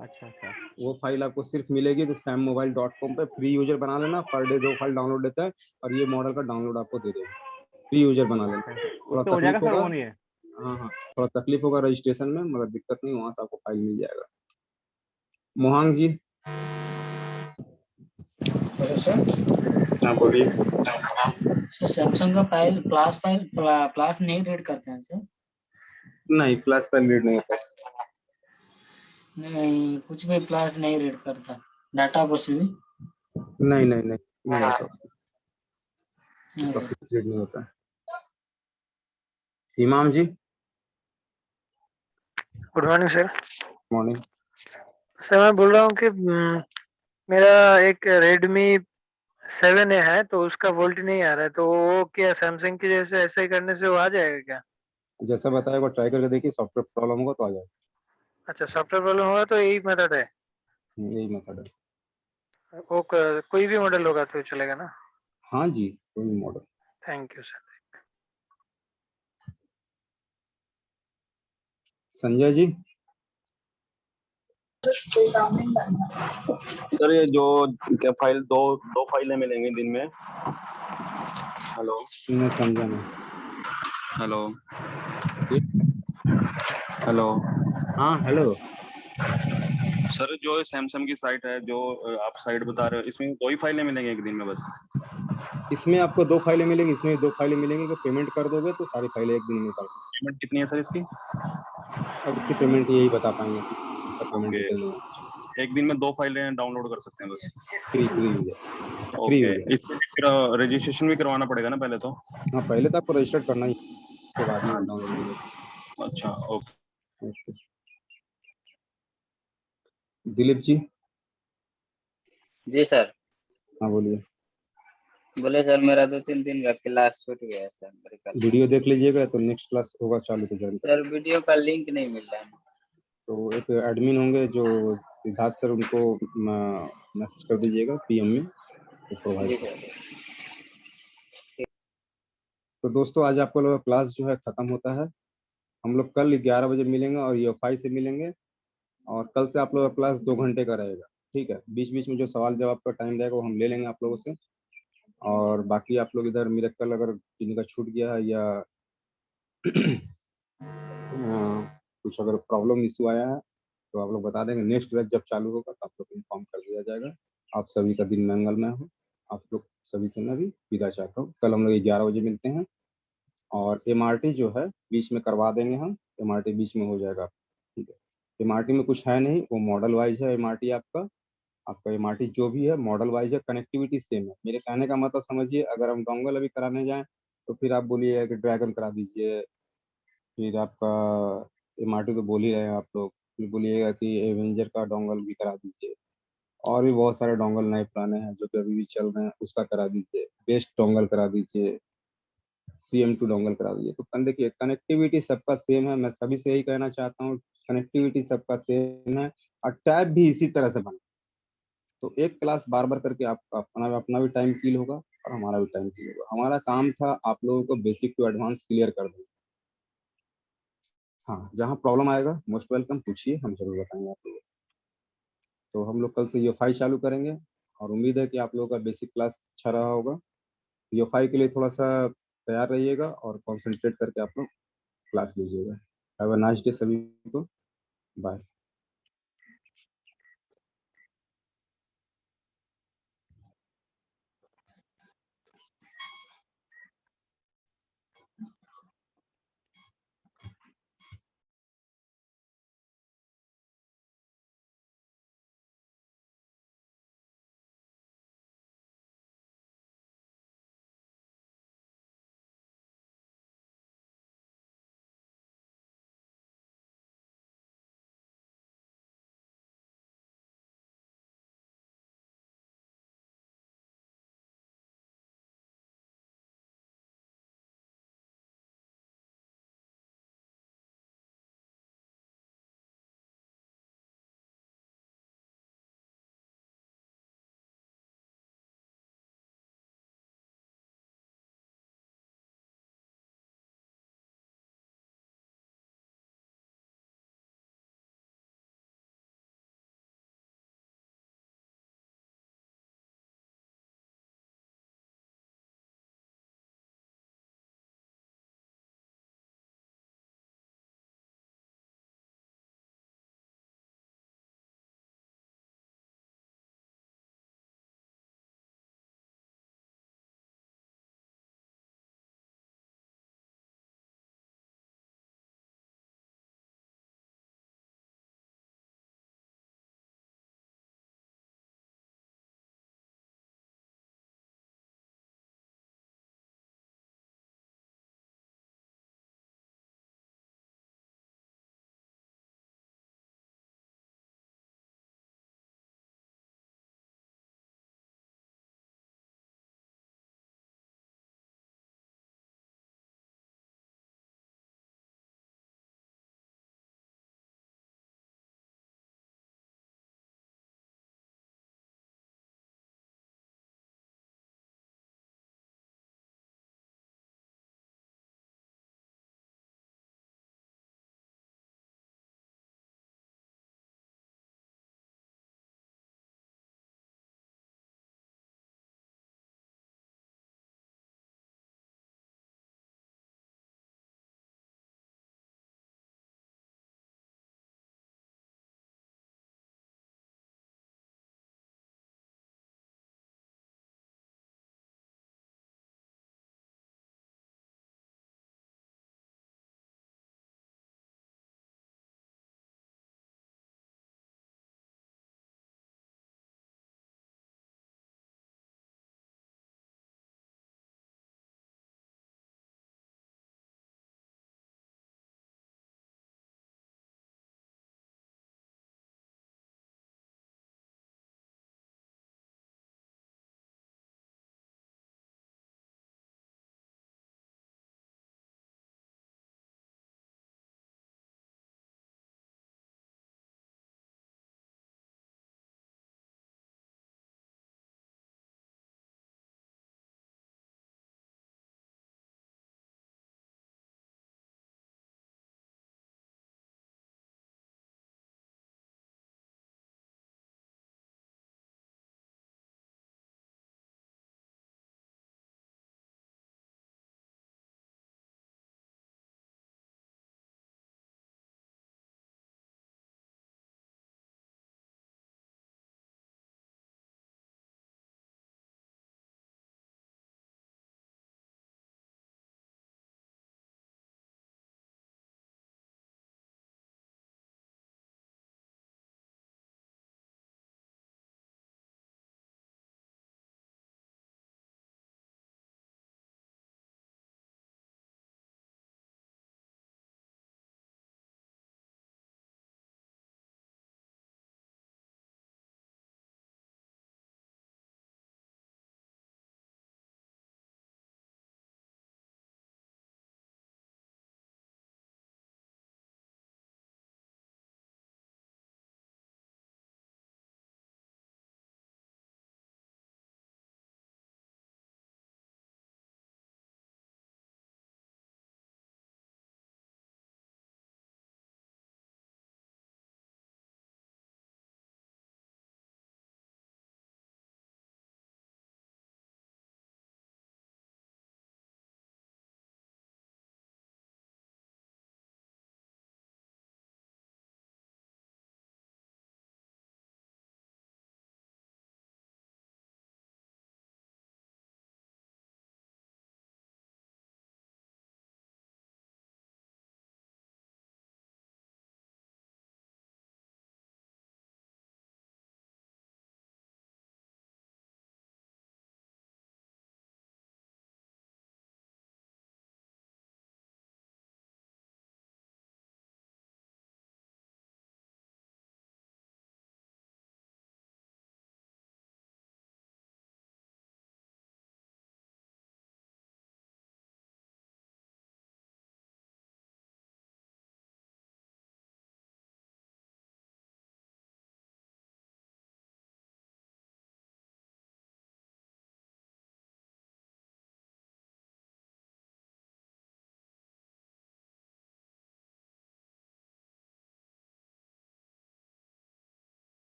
अच्छा अच्छा। वो फाइल आपको सिर्फ मिलेगी तो sammobile.com पे फ्री यूजर बना लेना, पर डे 2 फाइल डाउनलोड देता है, और ये मॉडल का डाउनलोड आपको दे देगा। फ्री यूजर बना लेना। थोड़ा उससे हो जाएगा तकलीफ सर, होगा, वो नहीं है? हाँ हाँ, थोड़ा तकलीफ होगा रजिस्ट्रेशन में, मगर दिक्कत नहीं, वहां से आपको फाइल मिल जाएगा। मोहांग जी, हाँ बोलिए। सर सैमसंग का क्लास नहीं रीड करते हैं सर? नहीं, क्लास फाइल रीड नहीं होता। नहीं, कुछ भी क्लास नहीं रीड करता, डाटा कुछ भी? नहीं नहीं नहीं, नहीं होता उसका फिक्स रीड नहीं होता। Imam ji, good morning sir. Morning. Sir मैं बोल रहा हूँ कि मेरा एक Redmi 7A है, तो उसका वोल्ट नहीं आ रहा है, तो वो क्या सैमसंग की जैसे ऐसे ही करने से वो आ जाएगा क्या? जैसा बताया वो ट्राई करके देखिए, सॉफ्टवेयर प्रॉब्लम होगा तो आ जाएगा। अच्छा, सॉफ्टवेयर प्रॉब्लम होगा तो यही मेथड है? यही मेथड है। वो कोई भी मॉडल होगा तो चलेगा ना? हाँ जी, कोई भी model. Thank you sir. Sanjay ji, sir ये जो क्या फाइल दो फाइलें मिलेंगी दिन में। हेलो, मैं समझा नहीं। Hello, hello. हाँ हेलो। सर जो सैमसंग की साइट है, जो आप साइट बता रहे हो, इसमें 2 ही फाइलें मिलेंगी एक दिन में बस? इसमें आपको 2 फाइलें मिलेंगी, इसमें 2 फाइलें मिलेंगी। अगर पेमेंट कर दोगे तो सारी फाइलें एक दिन में निकाल सकते। पेमेंट कितनी है सर इसकी? अब इसकी पेमेंट यही बता पाएंगे, इसका पेमेंट ओके, डिटेल नहीं। एक दिन में 2 फाइलें डाउनलोड कर सकते हैं बस? Free free user, free okay, user. इसमें फिर रजिस्ट्रेशन भी करवाना पड़ेगा ना पहले तो? हाँ, पहले तो आपको रजिस्टर करना ही, उसके बाद में डाउनलोड मिलेगा। अच्छा, ओके। दिलीप जी। जी सर। हाँ बोलिए। बोले सर, मेरा 2-3 दिन का क्लास छूट गया है सर, मेरे कल। वीडियो देख लीजिएगा तो नेक्स्ट क्लास होगा चालू तो ज्वाइन। सर वीडियो का लिंक नहीं मिल रहा है। तो एक एडमिन होंगे जो सिद्धार्थ सर, उनको मैसेज कर दीजिएगा PM में, तो प्रोवाइड जी कर। सर। तो दोस्तों आज आपको लोग क्लास जो है खत्म होता है। हम लोग कल 11 बजे मिलेंगे और EFI से मिलेंगे, और कल से आप लोगों का क्लास 2 घंटे का रहेगा, ठीक है। बीच बीच में जो सवाल जवाब का टाइम रहेगा वो हम ले लेंगे आप लोगों से। और बाकी आप लोग इधर मिरेकल अगर किसी का छूट गया है या कुछ अगर प्रॉब्लम इशू आया है तो आप लोग बता देंगे। नेक्स्ट बैच जब चालू होगा तो आप लोग को इन्फॉर्म कर दिया जाएगा। आप सभी का दिन मंगलमय हो। आप लोग सभी से मैं भी विदा चाहता हूँ। कल हम लोग 11 बजे मिलते हैं, और MRT जो है बीच में करवा देंगे हम। MRT बीच में हो जाएगा, ठीक है। MRT में कुछ है नहीं, वो मॉडल वाइज है MRT आपका। आपका MRT जो भी है मॉडल वाइज है, कनेक्टिविटी सेम है। मेरे कहने का मतलब समझिए, अगर हम डोंगल अभी कराने जाएं तो फिर आप बोलिएगा कि ड्रैगन करा दीजिए, फिर आपका MRT तो बोल ही रहे हैं आप लोग, फिर बोलिएगा कि एवेंजर का डोंगल भी करा दीजिए। और भी बहुत सारे डोंगल नए पुराने हैं जो कि अभी भी चल रहे हैं, उसका करा दीजिए। बेस्ट डोंगल करा दीजिए, CM2 डोंगल करा दीजिए। तो देखिए कनेक्टिविटी सबका सेम है। मैं सभी से यही कहना चाहता हूँ, कनेक्टिविटी सबका सेम है, और टैब भी इसी तरह से बना। तो एक क्लास बार बार करके आपका अपना भी टाइम किल होगा, और हमारा भी टाइम क्लियर हुआ। हमारा काम था आप लोगों को बेसिक टू एडवांस क्लियर कर दें। हाँ, जहाँ प्रॉब्लम आएगा मोस्ट वेलकम, पूछिए, हम जरूर बताएंगे आप लोगों को। तो हम लोग कल से यूएफआई चालू करेंगे और उम्मीद है कि आप लोगों का बेसिक क्लास अच्छा रहा होगा। यूएफआई के लिए थोड़ा सा तैयार रहिएगा और कॉन्सेंट्रेट करके आप लोग क्लास लीजिएगा। हैव अ नाइस डे सभी को, बाय।